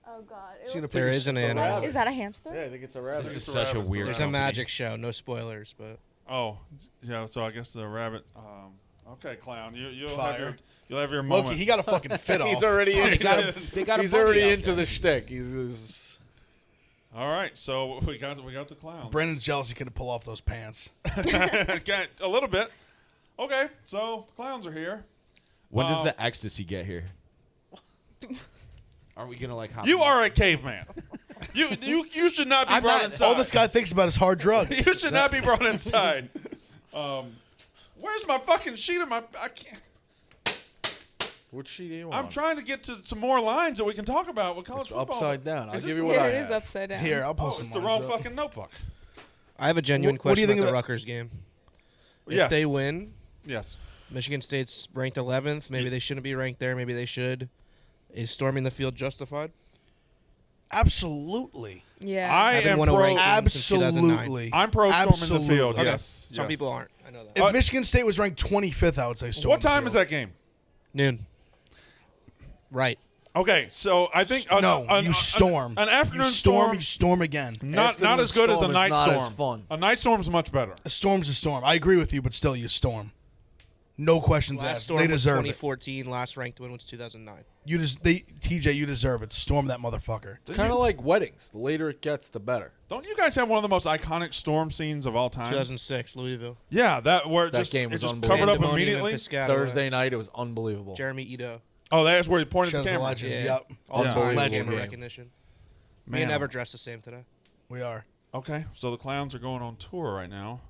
Speaker 4: Oh God!
Speaker 3: Is he gonna
Speaker 6: There
Speaker 3: pick
Speaker 6: is an
Speaker 3: a-
Speaker 6: animal.
Speaker 4: Is that a hamster?
Speaker 2: Yeah, I think it's a rabbit.
Speaker 5: This is
Speaker 1: It's a
Speaker 5: such a
Speaker 1: rabbit.
Speaker 5: weird
Speaker 6: There's a
Speaker 5: company.
Speaker 6: magic show. No spoilers, but
Speaker 1: Oh, yeah. So I guess the rabbit. Okay, clown. You'll
Speaker 3: Fire.
Speaker 1: have your moment.
Speaker 3: Look, he got a fucking fit off.
Speaker 2: He's already
Speaker 5: They
Speaker 2: into
Speaker 5: got a, they got a
Speaker 2: He's
Speaker 5: bunny
Speaker 2: already
Speaker 5: out
Speaker 2: into
Speaker 5: there.
Speaker 2: the shtick. He's
Speaker 1: All right. So we got the clown.
Speaker 3: Brandon's jealous he couldn't pull off those pants.
Speaker 1: Got a little bit. Okay, so the clowns are here.
Speaker 5: When does the ecstasy get here? Are we gonna hop
Speaker 1: You
Speaker 5: in?
Speaker 1: are a caveman. You should not be
Speaker 5: I'm
Speaker 1: brought
Speaker 5: not-
Speaker 1: inside.
Speaker 3: All this guy thinks about is hard drugs.
Speaker 1: You should not be brought inside. Where's my fucking sheet of my? I can't.
Speaker 2: What sheet do you want?
Speaker 1: I'm trying to get to some more lines that we can talk about with college
Speaker 2: It's
Speaker 1: football.
Speaker 2: upside down. I'll
Speaker 1: Is
Speaker 2: give
Speaker 1: this-
Speaker 2: you what
Speaker 4: Yeah,
Speaker 2: I
Speaker 4: it
Speaker 2: have.
Speaker 4: is upside down.
Speaker 3: Here, I'll pull
Speaker 1: Oh,
Speaker 3: some
Speaker 1: it's the
Speaker 3: lines
Speaker 1: wrong
Speaker 3: up.
Speaker 1: fucking notebook.
Speaker 6: I have a genuine
Speaker 3: What do you
Speaker 6: question
Speaker 3: think
Speaker 6: about the
Speaker 3: about-
Speaker 6: Rutgers game. If
Speaker 1: Yes.
Speaker 6: they win,
Speaker 1: Yes.
Speaker 6: Michigan State's ranked 11th. Maybe they shouldn't be ranked there. Maybe they should. Is storming the field justified?
Speaker 3: Absolutely.
Speaker 4: Yeah.
Speaker 1: I
Speaker 6: Having
Speaker 1: am
Speaker 6: won a
Speaker 1: pro.
Speaker 6: ranking since 2009.
Speaker 3: Absolutely.
Speaker 1: I'm pro storming the
Speaker 3: Absolutely.
Speaker 1: field.
Speaker 3: Okay.
Speaker 1: Yes.
Speaker 6: Some
Speaker 1: yes.
Speaker 6: people aren't. I know that.
Speaker 3: If Michigan State was ranked 25th, I would say storm.
Speaker 1: What time is that game?
Speaker 6: Noon. Right.
Speaker 1: Okay, so I think
Speaker 3: No, you storm.
Speaker 1: An afternoon
Speaker 3: you storm. You storm again.
Speaker 1: not
Speaker 2: Afternoon
Speaker 1: as good as a
Speaker 2: storm is
Speaker 1: night
Speaker 2: not
Speaker 1: storm.
Speaker 2: as fun.
Speaker 1: A night storm's much better.
Speaker 3: A storm's a storm. I agree with you, but still, you storm. No questions
Speaker 6: Last
Speaker 3: asked.
Speaker 6: storm
Speaker 3: They
Speaker 6: was
Speaker 3: deserve it.
Speaker 6: 2014. Last ranked win was 2009.
Speaker 3: TJ, you deserve it. Storm that motherfucker.
Speaker 2: It's kind of like weddings. The later it gets, the better.
Speaker 1: Don't you guys have one of the most iconic storm scenes of all time?
Speaker 6: 2006, Louisville.
Speaker 1: Yeah, that where it
Speaker 2: That
Speaker 1: just,
Speaker 2: game
Speaker 1: it
Speaker 2: was
Speaker 1: just
Speaker 2: unbelievable.
Speaker 1: covered up
Speaker 6: Pandemonium in
Speaker 1: immediately.
Speaker 6: Piscataway.
Speaker 2: Thursday night, it was unbelievable.
Speaker 6: Jeremy Ito.
Speaker 1: Oh, that's where he pointed
Speaker 3: Shows
Speaker 1: the
Speaker 3: the
Speaker 1: camera.
Speaker 3: legend.
Speaker 6: Yeah.
Speaker 3: Yep.
Speaker 6: All
Speaker 1: Yeah.
Speaker 6: time
Speaker 3: Legend.
Speaker 6: legend
Speaker 2: game.
Speaker 6: recognition. Me
Speaker 1: Man.
Speaker 6: and Ever dressed the same today.
Speaker 3: We are.
Speaker 1: Okay, so the clowns are going on tour right now.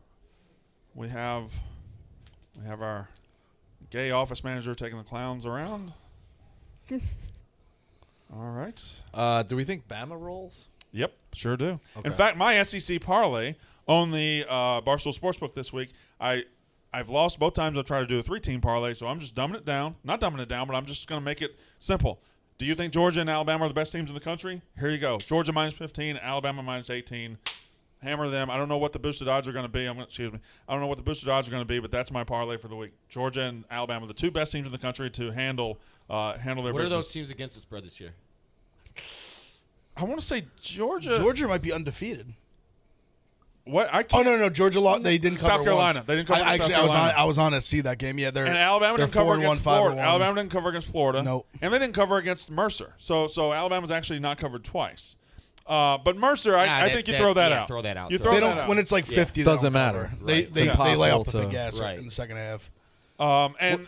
Speaker 1: We have our gay office manager taking the clowns around. All right.
Speaker 2: Do we think Bama rolls?
Speaker 1: Yep, sure do.
Speaker 2: Okay.
Speaker 1: In fact, my SEC parlay on the Barstool Sportsbook this week, I've lost both times I've tried to do a 3-team parlay, so I'm just dumbing it down. Not dumbing it down, but I'm just going to make it simple. Do you think Georgia and Alabama are the best teams in the country? Here you go. Georgia minus 15, Alabama minus 18. Hammer them. I don't know what the boosted odds are going to be. I don't know what the boosted odds are going to be, but that's my parlay for the week. Georgia and Alabama, the two best teams in the country to handle their
Speaker 5: What are
Speaker 1: business.
Speaker 5: those teams against the spread this year?
Speaker 1: I want to say Georgia.
Speaker 3: Georgia might be undefeated.
Speaker 1: What? I
Speaker 3: Oh
Speaker 1: can't.
Speaker 3: no, Georgia lost. They didn't cover
Speaker 1: South Carolina.
Speaker 3: once.
Speaker 1: They didn't cover
Speaker 3: I,
Speaker 1: against
Speaker 3: actually,
Speaker 1: South Carolina.
Speaker 3: I was on to see that game. Yeah, they're
Speaker 1: And Alabama
Speaker 3: they're
Speaker 1: didn't cover
Speaker 3: 4-1,
Speaker 1: against
Speaker 3: 5-1.
Speaker 1: Florida. Alabama didn't cover against Florida.
Speaker 3: Nope.
Speaker 1: And they didn't cover against Mercer. So Alabama's actually not covered twice. But Mercer, I think you throw that out.
Speaker 5: Throw that out.
Speaker 1: You
Speaker 5: throw
Speaker 1: throw
Speaker 3: They
Speaker 1: that
Speaker 3: don't
Speaker 1: out.
Speaker 3: when it's like
Speaker 5: Yeah.
Speaker 3: 50.
Speaker 2: Doesn't
Speaker 3: they don't
Speaker 2: matter.
Speaker 3: cover.
Speaker 5: Right.
Speaker 3: They
Speaker 2: It's
Speaker 3: lay off
Speaker 2: impossible
Speaker 3: the
Speaker 2: to-
Speaker 3: gas
Speaker 5: Right.
Speaker 3: in the second half.
Speaker 1: And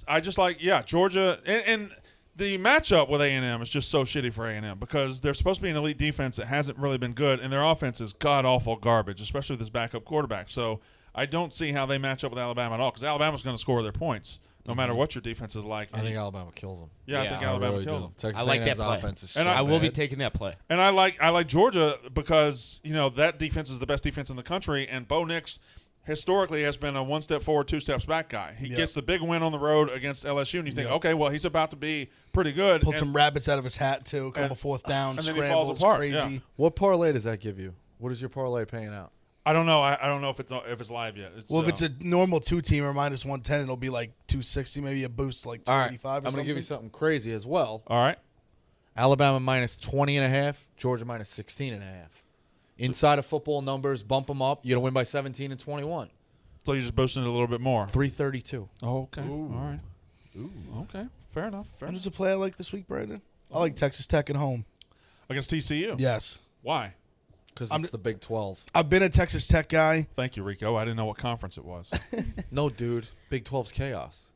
Speaker 1: I just like, Georgia. And the matchup with A&M is just so shitty for A&M because they're supposed to be an elite defense that hasn't really been good, and their offense is god-awful garbage, especially with this backup quarterback. So I don't see how they match up with Alabama at all because Alabama's going to score their points no matter what your defense is like.
Speaker 2: I think Alabama kills them.
Speaker 1: I think
Speaker 5: Yeah,
Speaker 1: Alabama
Speaker 2: really
Speaker 1: kills
Speaker 2: do.
Speaker 1: them.
Speaker 2: Texas
Speaker 5: I like that
Speaker 2: A&M's
Speaker 5: play.
Speaker 2: offense is
Speaker 1: And
Speaker 2: so
Speaker 5: I will be
Speaker 2: bad.
Speaker 5: taking that play.
Speaker 1: And I like Georgia because that defense is the best defense in the country, and Bo Nix historically has been a one step forward, two steps back guy. He
Speaker 3: Yep.
Speaker 1: gets the big win on the road against LSU, and you think,
Speaker 3: Yep.
Speaker 1: okay, well he's about to be pretty good.
Speaker 3: Pulled
Speaker 1: and,
Speaker 3: some rabbits out of his hat too. A couple
Speaker 1: and-
Speaker 3: fourth down
Speaker 1: and then he falls
Speaker 3: scrambles,
Speaker 1: apart,
Speaker 3: crazy.
Speaker 1: yeah.
Speaker 2: What parlay does that give you? What is your parlay paying out?
Speaker 1: I don't know. I don't know if it's live yet.
Speaker 3: Well, if it's a normal 2-teamer minus 110, it'll be like 260, maybe a boost like
Speaker 2: All right,
Speaker 3: 285
Speaker 2: I'm
Speaker 3: or
Speaker 2: going to
Speaker 3: something.
Speaker 2: give you something crazy as well.
Speaker 1: all right.
Speaker 2: Alabama minus 20.5, Georgia minus 16.5. Inside of football numbers, bump them up. You're going to win by 17 and 21.
Speaker 1: So you're just boosting it a little bit more.
Speaker 2: 332.
Speaker 1: Oh, okay. All right. Okay. Fair enough. Fair
Speaker 3: And
Speaker 1: enough.
Speaker 3: there's a play I like this week, Brandon. I like Texas Tech at home.
Speaker 1: Against TCU.
Speaker 3: Yes.
Speaker 1: Why?
Speaker 2: Because
Speaker 3: I'm-
Speaker 2: it's the Big 12.
Speaker 3: I've been a Texas Tech guy,
Speaker 1: Thank you, Rico. I didn't know what conference it was.
Speaker 2: No, dude. Big 12's chaos.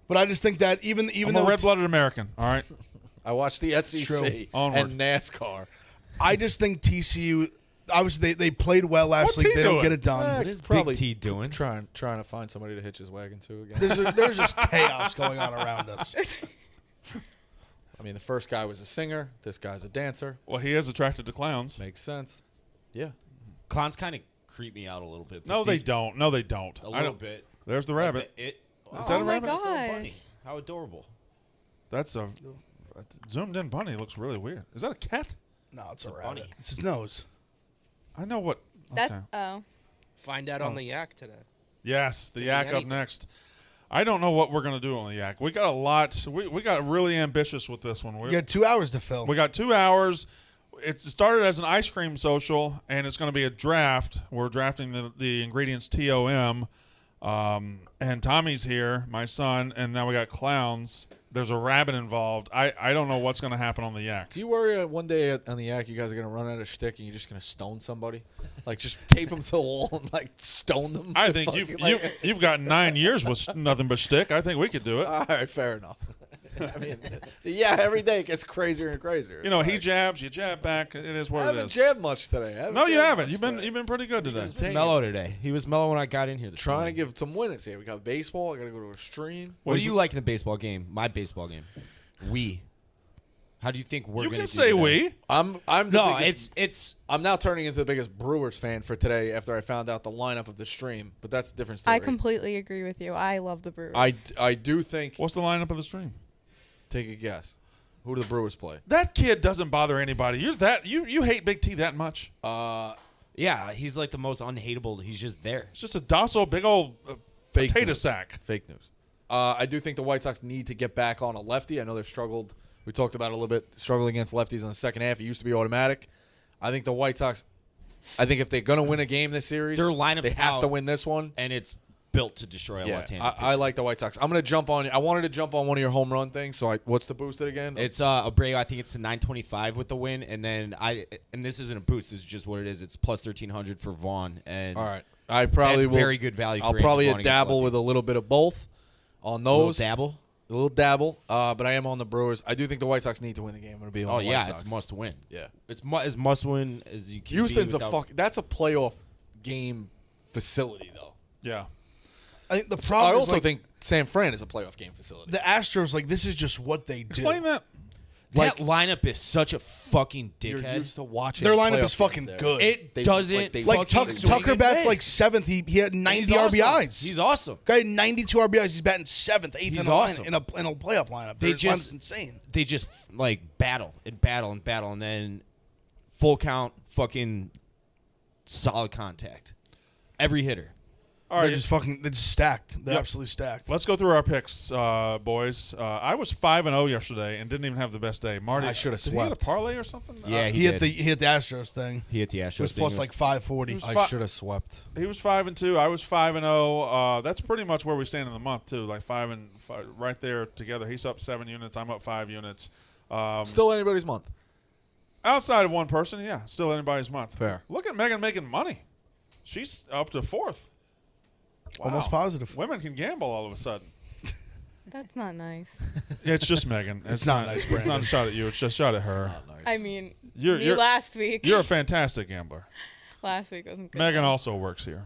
Speaker 3: but I just think that even
Speaker 1: I'm
Speaker 3: though
Speaker 1: a red-blooded American. All right.
Speaker 2: I watched the SEC
Speaker 3: true.
Speaker 1: Onward.
Speaker 2: and NASCAR.
Speaker 3: I just think TCU obviously they played well last
Speaker 1: What's
Speaker 3: week.
Speaker 1: he
Speaker 3: They don't
Speaker 1: doing?
Speaker 3: get it done.
Speaker 5: What is
Speaker 2: Probably
Speaker 5: Big T doing?
Speaker 2: Trying to find somebody to hitch his wagon to again.
Speaker 3: There's just chaos going on around us.
Speaker 2: I mean, the first guy was a singer. This guy's a dancer.
Speaker 1: Well, he is attracted to clowns.
Speaker 2: Makes sense. Yeah.
Speaker 5: Clowns kind of creep me out a little bit. but
Speaker 1: No, they
Speaker 5: these-
Speaker 1: don't. No, they don't.
Speaker 5: A
Speaker 1: I
Speaker 5: little
Speaker 1: don't.
Speaker 5: bit.
Speaker 1: There's the rabbit. Is that
Speaker 4: Oh
Speaker 1: a
Speaker 4: my
Speaker 1: rabbit?
Speaker 5: That's a
Speaker 4: gosh.
Speaker 5: bunny. How adorable.
Speaker 1: That's a zoomed in bunny. Looks really weird. Is that a cat?
Speaker 3: No, it's a
Speaker 5: a
Speaker 3: rabbit.
Speaker 5: bunny.
Speaker 3: It's his nose.
Speaker 1: I know what.
Speaker 4: That
Speaker 1: Okay.
Speaker 6: Find out on the yak today.
Speaker 1: Yes, the
Speaker 6: Could be
Speaker 1: yak up
Speaker 6: anything.
Speaker 1: next. I don't know what we're gonna do on the yak. We got a lot. We got really ambitious with this one.
Speaker 3: You got 2 hours to fill.
Speaker 1: We got 2 hours. It started as an ice cream social, and it's going to be a draft. We're drafting the ingredients TOM. And Tommy's here, my son, and now we got clowns There's a rabbit involved. I don't know what's going to happen on the yak.
Speaker 2: Do you worry one day on the yak you guys are going to run out of shtick and you're just going to stone somebody? Like, just tape them to the wall and, like, stone them?
Speaker 1: I think you've got 9 years with nothing but shtick. I think we could do it.
Speaker 2: All right, fair enough. I mean, yeah, every day it gets crazier and crazier.
Speaker 1: You know, he jabs, you jab back. It is
Speaker 2: I
Speaker 1: what it
Speaker 2: haven't
Speaker 1: is.
Speaker 2: jabbed much today.
Speaker 1: No, you haven't. You've been pretty good today.
Speaker 2: Dang
Speaker 5: Mellow
Speaker 2: it.
Speaker 5: today. He was mellow when I got in here.
Speaker 2: Trying to give some winners here. We got baseball. I got to go to a stream.
Speaker 5: What do you like in the baseball game? My baseball game. We. How do you think we're
Speaker 1: You
Speaker 5: going to
Speaker 1: can say we.
Speaker 2: I'm the
Speaker 5: No,
Speaker 2: biggest,
Speaker 5: it's
Speaker 2: I'm now turning into the biggest Brewers fan for today after I found out the lineup of the stream. But that's a different story.
Speaker 4: I completely agree with you. I love the Brewers.
Speaker 2: I do think.
Speaker 1: What's the lineup of the stream?
Speaker 2: Take a guess. Who do the Brewers play?
Speaker 1: That kid doesn't bother anybody. You hate Big T that much?
Speaker 5: yeah, he's like the most unhateable. He's just there.
Speaker 1: It's just a docile, big old
Speaker 2: Fake
Speaker 1: potato
Speaker 2: news.
Speaker 1: sack.
Speaker 2: Fake news. I do think the White Sox need to get back on a lefty. I know they've struggled. We talked about it a little bit, struggling against lefties in the second half. It used to be automatic. I think the White Sox, if they're going to win a game this series,
Speaker 5: Their lineup's
Speaker 2: they have
Speaker 5: out.
Speaker 2: to win this one.
Speaker 5: And it's built to destroy a
Speaker 2: Yeah,
Speaker 5: left-handed
Speaker 2: I like the White Sox. I'm going to jump on. I wanted to jump on one of your home run things. So what's the boosted again?
Speaker 5: It's Abreu. I think it's the 925 with the win, and then this isn't a boost. This is just what it is. It's plus 1300 for Vaughn, and
Speaker 2: all right. I probably
Speaker 5: that's
Speaker 2: will.
Speaker 5: very good value.
Speaker 2: I'll
Speaker 5: for
Speaker 2: probably
Speaker 5: Andrew Vaughn
Speaker 2: dabble
Speaker 5: against
Speaker 2: with a little bit of both on
Speaker 5: lefty.
Speaker 2: those. A little dabble. But I am on the Brewers. I do think the White Sox need to win the game. I'm going to be on
Speaker 5: Oh
Speaker 2: the
Speaker 5: yeah,
Speaker 2: White Sox.
Speaker 5: it's must win.
Speaker 2: Yeah.
Speaker 5: It's as must win as you can.
Speaker 2: Houston's
Speaker 5: be without,
Speaker 2: that's a playoff game facility though.
Speaker 1: Yeah.
Speaker 3: I think the problem
Speaker 2: I
Speaker 3: is
Speaker 2: also
Speaker 3: like,
Speaker 2: think San Fran is a playoff game facility.
Speaker 3: the Astros, like, this is just what they do.
Speaker 1: Explain that.
Speaker 5: that lineup is such a fucking
Speaker 2: You're
Speaker 5: dickhead.
Speaker 2: used to watching.
Speaker 3: Their lineup
Speaker 2: playoff
Speaker 3: is fucking
Speaker 2: games there.
Speaker 3: good.
Speaker 5: It
Speaker 2: They-
Speaker 5: doesn't
Speaker 2: they-
Speaker 3: Like
Speaker 5: fucking swing
Speaker 3: Tucker
Speaker 5: and
Speaker 3: bats
Speaker 5: miss.
Speaker 3: like seventh. He had 90
Speaker 5: He's awesome.
Speaker 3: RBIs.
Speaker 5: He's awesome.
Speaker 3: Guy had 92 RBIs. He's batting seventh, eighth
Speaker 5: He's
Speaker 3: in a line,
Speaker 5: awesome.
Speaker 3: in a playoff lineup.
Speaker 5: They
Speaker 3: Their
Speaker 5: just-
Speaker 3: lineup's insane.
Speaker 5: They just like battle, and then full count, fucking solid contact. Every hitter.
Speaker 1: All
Speaker 3: They're
Speaker 1: right.
Speaker 3: they're just stacked. They're
Speaker 1: Yep.
Speaker 3: absolutely stacked.
Speaker 1: Let's go through our picks, boys. I was 5-0 yesterday and didn't even have the best day. Marty,
Speaker 2: I should have
Speaker 1: did he get a
Speaker 2: swept.
Speaker 1: parlay or something?
Speaker 5: Yeah,
Speaker 3: He hit the Astros thing.
Speaker 5: He hit the Astros.
Speaker 3: It was plus like 540.
Speaker 2: I should have swept.
Speaker 1: He was 5-2. I was 5-0. That's pretty much where we stand in the month too. Like 5 and 5, right there together. He's up 7 units. I'm up 5 units.
Speaker 2: Still anybody's month.
Speaker 1: Outside of one person, yeah, still anybody's month.
Speaker 2: Fair.
Speaker 1: Look at Megan making money. She's up to 4th. Wow.
Speaker 3: Almost positive.
Speaker 1: Women can gamble all of a sudden.
Speaker 4: That's not nice.
Speaker 1: Yeah, it's just Megan.
Speaker 3: It's not nice,
Speaker 1: It's not
Speaker 3: Brandon.
Speaker 1: a shot at you. It's just a shot at her.
Speaker 4: I mean,
Speaker 1: You're
Speaker 4: last week.
Speaker 1: You're a fantastic gambler.
Speaker 4: Last week wasn't good.
Speaker 1: Megan also works here.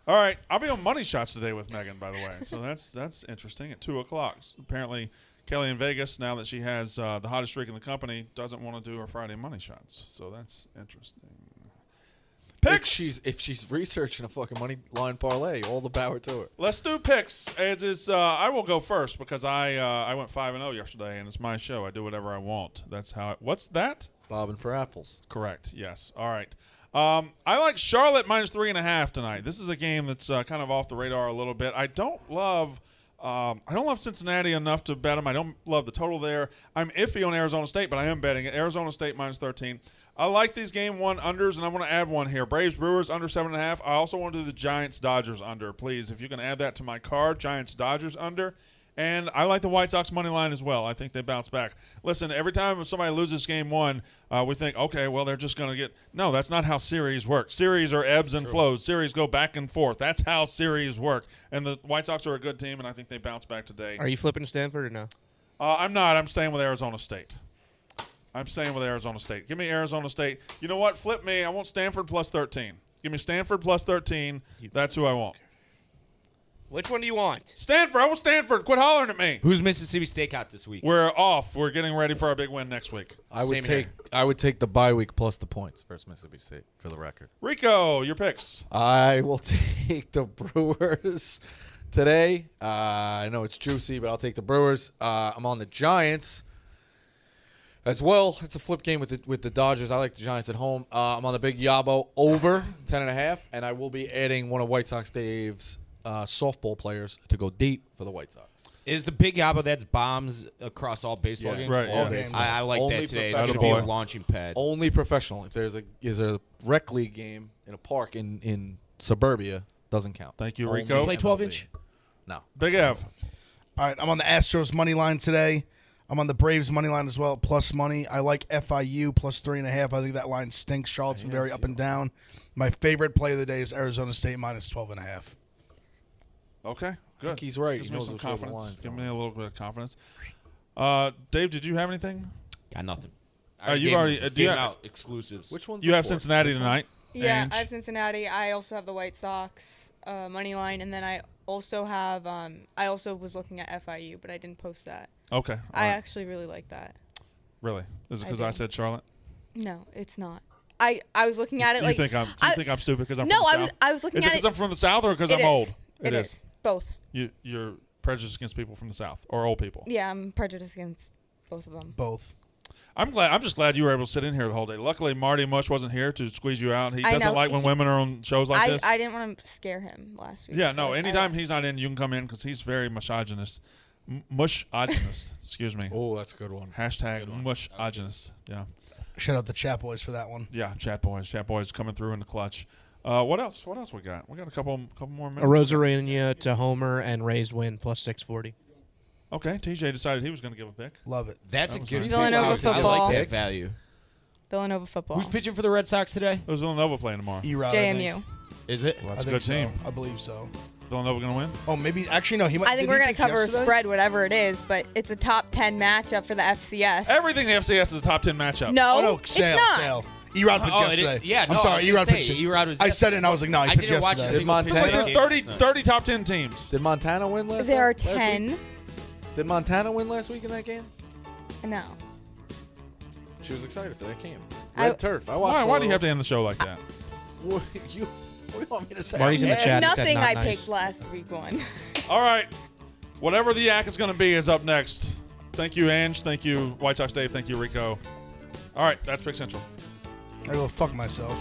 Speaker 1: All right, I'll be on money shots today with Megan, by the way. So that's interesting at 2:00. Apparently, Kelly in Vegas, now that she has the hottest streak in the company, doesn't want to do her Friday money shots. So that's interesting. Picks.
Speaker 2: If she's researching a fucking money line parlay, all the power to her.
Speaker 1: Let's do picks. I will go first because I went 5-0 yesterday, and it's my show. I do whatever I want. That's how. What's that?
Speaker 2: Bobbing for apples.
Speaker 1: Correct. Yes. All right. I like Charlotte minus 3.5 tonight. This is a game that's kind of off the radar a little bit. I don't love Cincinnati enough to bet them. I don't love the total there. I'm iffy on Arizona State, but I am betting it. Arizona State minus 13. I like these game one unders, and I want to add one here. Braves Brewers under 7.5. I also want to do the Giants Dodgers under. Please, if you can add that to my card, Giants Dodgers under. And I like the White Sox money line as well. I think they bounce back. Listen, every time somebody loses game one, we think, okay, well, they're just going to get – no, that's not how series work. Series are ebbs and flows. Series go back and forth. That's how series work. And the White Sox are a good team, and I think they bounce back today.
Speaker 6: Are you flipping Stanford or no?
Speaker 1: I'm not. I'm staying with Arizona State. Give me Arizona State. You know what? Flip me. I want Stanford plus 13. Give me Stanford plus 13. That's who I want.
Speaker 6: Which one do you want?
Speaker 1: Stanford. I want Stanford. Quit hollering at me.
Speaker 5: Who's Mississippi State out this week?
Speaker 1: We're off. We're getting ready for our big win next week.
Speaker 2: I
Speaker 5: Same
Speaker 2: would take the bye week plus the points versus Mississippi State for the record.
Speaker 1: Rico, your picks.
Speaker 2: I will take the Brewers today. I know it's juicy, but I'll take the Brewers. I'm on the Giants as well. It's a flip game with the Dodgers. I like the Giants at home. I'm on the big Yabo over 10.5, and I will be adding one of White Sox Dave's softball players to go deep for the White Sox.
Speaker 5: Is the big Yabo that's bombs across all baseball
Speaker 2: Yeah,
Speaker 5: games?
Speaker 1: right,
Speaker 3: All
Speaker 1: yeah.
Speaker 3: games.
Speaker 5: I like
Speaker 2: Only
Speaker 5: that today. It's going to be
Speaker 1: professional.
Speaker 5: a launching pad.
Speaker 2: Only professional. If there's a rec league game in a park in suburbia, doesn't count.
Speaker 1: Thank you,
Speaker 2: Only
Speaker 1: Rico.
Speaker 5: Play 12-inch?
Speaker 2: No.
Speaker 1: Big Ev.
Speaker 3: All right, I'm on the Astros money line today. I'm on the Braves money line as well, plus money. I like FIU plus 3.5. I think that line stinks. Charlotte's been very up and down. My favorite play of the day is Arizona State minus 12.5.
Speaker 1: Okay, good.
Speaker 2: I think he's right.
Speaker 1: Gives
Speaker 2: He
Speaker 1: me
Speaker 2: knows
Speaker 1: some
Speaker 2: which way the
Speaker 1: confidence.
Speaker 2: line's
Speaker 1: Give
Speaker 2: going.
Speaker 1: me a little bit of confidence. Dave, did you have anything?
Speaker 5: Got nothing.
Speaker 1: You've already- do you have-
Speaker 5: out exclusives.
Speaker 2: Which one's
Speaker 1: You
Speaker 2: the
Speaker 1: have
Speaker 2: fourth?
Speaker 1: Cincinnati
Speaker 2: This one?
Speaker 1: tonight.
Speaker 4: Yeah,
Speaker 1: And
Speaker 4: I have Cincinnati. I also have the White Sox money line, and then I also have. I also was looking at FIU, but I didn't post that.
Speaker 1: Okay. all
Speaker 4: I
Speaker 1: right.
Speaker 4: actually really like that.
Speaker 1: Really? Is it
Speaker 4: I
Speaker 1: because I
Speaker 4: do.
Speaker 1: said Charlotte?
Speaker 4: No, it's not. I was looking at it
Speaker 1: You
Speaker 4: like.
Speaker 1: think I'm? Do you think I'm stupid because I'm
Speaker 4: No,
Speaker 1: from the
Speaker 4: I was.
Speaker 1: South?
Speaker 4: I was looking
Speaker 1: Is it
Speaker 4: at
Speaker 1: because
Speaker 4: it.
Speaker 1: I'm from the South or because
Speaker 4: It
Speaker 1: I'm
Speaker 4: is.
Speaker 1: old?
Speaker 4: It is both.
Speaker 1: You're prejudiced against people from the South or old people.
Speaker 4: Yeah, I'm prejudiced against both of them.
Speaker 3: Both.
Speaker 1: I'm just glad you were able to sit in here the whole day. Luckily, Marty Mush wasn't here to squeeze you out. He
Speaker 4: I
Speaker 1: doesn't
Speaker 4: know.
Speaker 1: like when women are on shows like this.
Speaker 4: I didn't want to scare him last week.
Speaker 1: Yeah,
Speaker 4: so
Speaker 1: no.
Speaker 4: I-
Speaker 1: Anytime he's not in, you can come in because he's very misogynist. Mushogynist. Excuse me.
Speaker 2: Oh, that's a good one.
Speaker 1: Hashtag mushogynist. Yeah.
Speaker 3: Shout out the Chat Boys for that one.
Speaker 1: Yeah, Chat Boys. Chat Boys coming through in the clutch. What else? What else we got? We got a couple more minutes.
Speaker 6: A Rosarina to Homer and Rays win plus 640.
Speaker 1: Okay, TJ decided he was going to give a pick.
Speaker 3: Love it.
Speaker 5: That's
Speaker 1: That
Speaker 5: a
Speaker 1: was
Speaker 5: good
Speaker 1: nice.
Speaker 4: Villanova
Speaker 5: I
Speaker 4: football.
Speaker 5: like that value.
Speaker 4: Villanova football.
Speaker 5: Who's pitching for the Red Sox today?
Speaker 1: It was Villanova playing tomorrow.
Speaker 3: E-Rod,
Speaker 4: JMU.
Speaker 5: Is it?
Speaker 1: Well,
Speaker 3: I
Speaker 1: that's a
Speaker 3: think
Speaker 1: good
Speaker 3: so.
Speaker 1: team.
Speaker 3: I believe so.
Speaker 1: Villanova going to win?
Speaker 3: Oh, maybe. Actually, no. He might.
Speaker 4: I think
Speaker 3: did
Speaker 4: we're
Speaker 3: he
Speaker 4: gonna
Speaker 3: pitch
Speaker 4: cover
Speaker 3: yesterday?
Speaker 4: a spread, whatever it is, but it's a top 10 matchup for the FCS.
Speaker 1: Everything the FCS is a top 10 matchup.
Speaker 4: No,
Speaker 3: Oh no,
Speaker 4: it's
Speaker 3: Sale.
Speaker 4: not.
Speaker 3: Sale. E-Rod pitched yesterday.
Speaker 5: Yeah, no,
Speaker 3: I'm sorry. E-Rod pitched.
Speaker 5: E-Rod was.
Speaker 3: I said it and I was like, no, he
Speaker 5: I
Speaker 3: pitched
Speaker 5: didn't watch a
Speaker 3: yesterday.
Speaker 5: single
Speaker 2: Did
Speaker 5: pitch
Speaker 1: It's like
Speaker 5: of
Speaker 2: Montana-
Speaker 5: that
Speaker 1: there's
Speaker 5: game
Speaker 1: 30,
Speaker 5: last night.
Speaker 1: 30 top 10 teams.
Speaker 2: Did Montana win last
Speaker 4: There are
Speaker 2: last week?
Speaker 4: 10.
Speaker 2: Did Montana win last week in that game?
Speaker 4: No.
Speaker 2: She was excited for that game.
Speaker 4: I-
Speaker 2: Red turf. I watched.
Speaker 1: Why do you have to end the show like that?
Speaker 2: What do you want me to say?
Speaker 6: Marty's in the
Speaker 2: Yeah.
Speaker 6: chat. He said
Speaker 4: Nothing
Speaker 6: not
Speaker 4: I
Speaker 6: nice.
Speaker 4: picked last week won.
Speaker 1: All right. Whatever the yak is going to be is up next. Thank you, Ange. Thank you, White Sox Dave. Thank you, Rico. All right, that's Pick Central.
Speaker 3: I go fuck myself.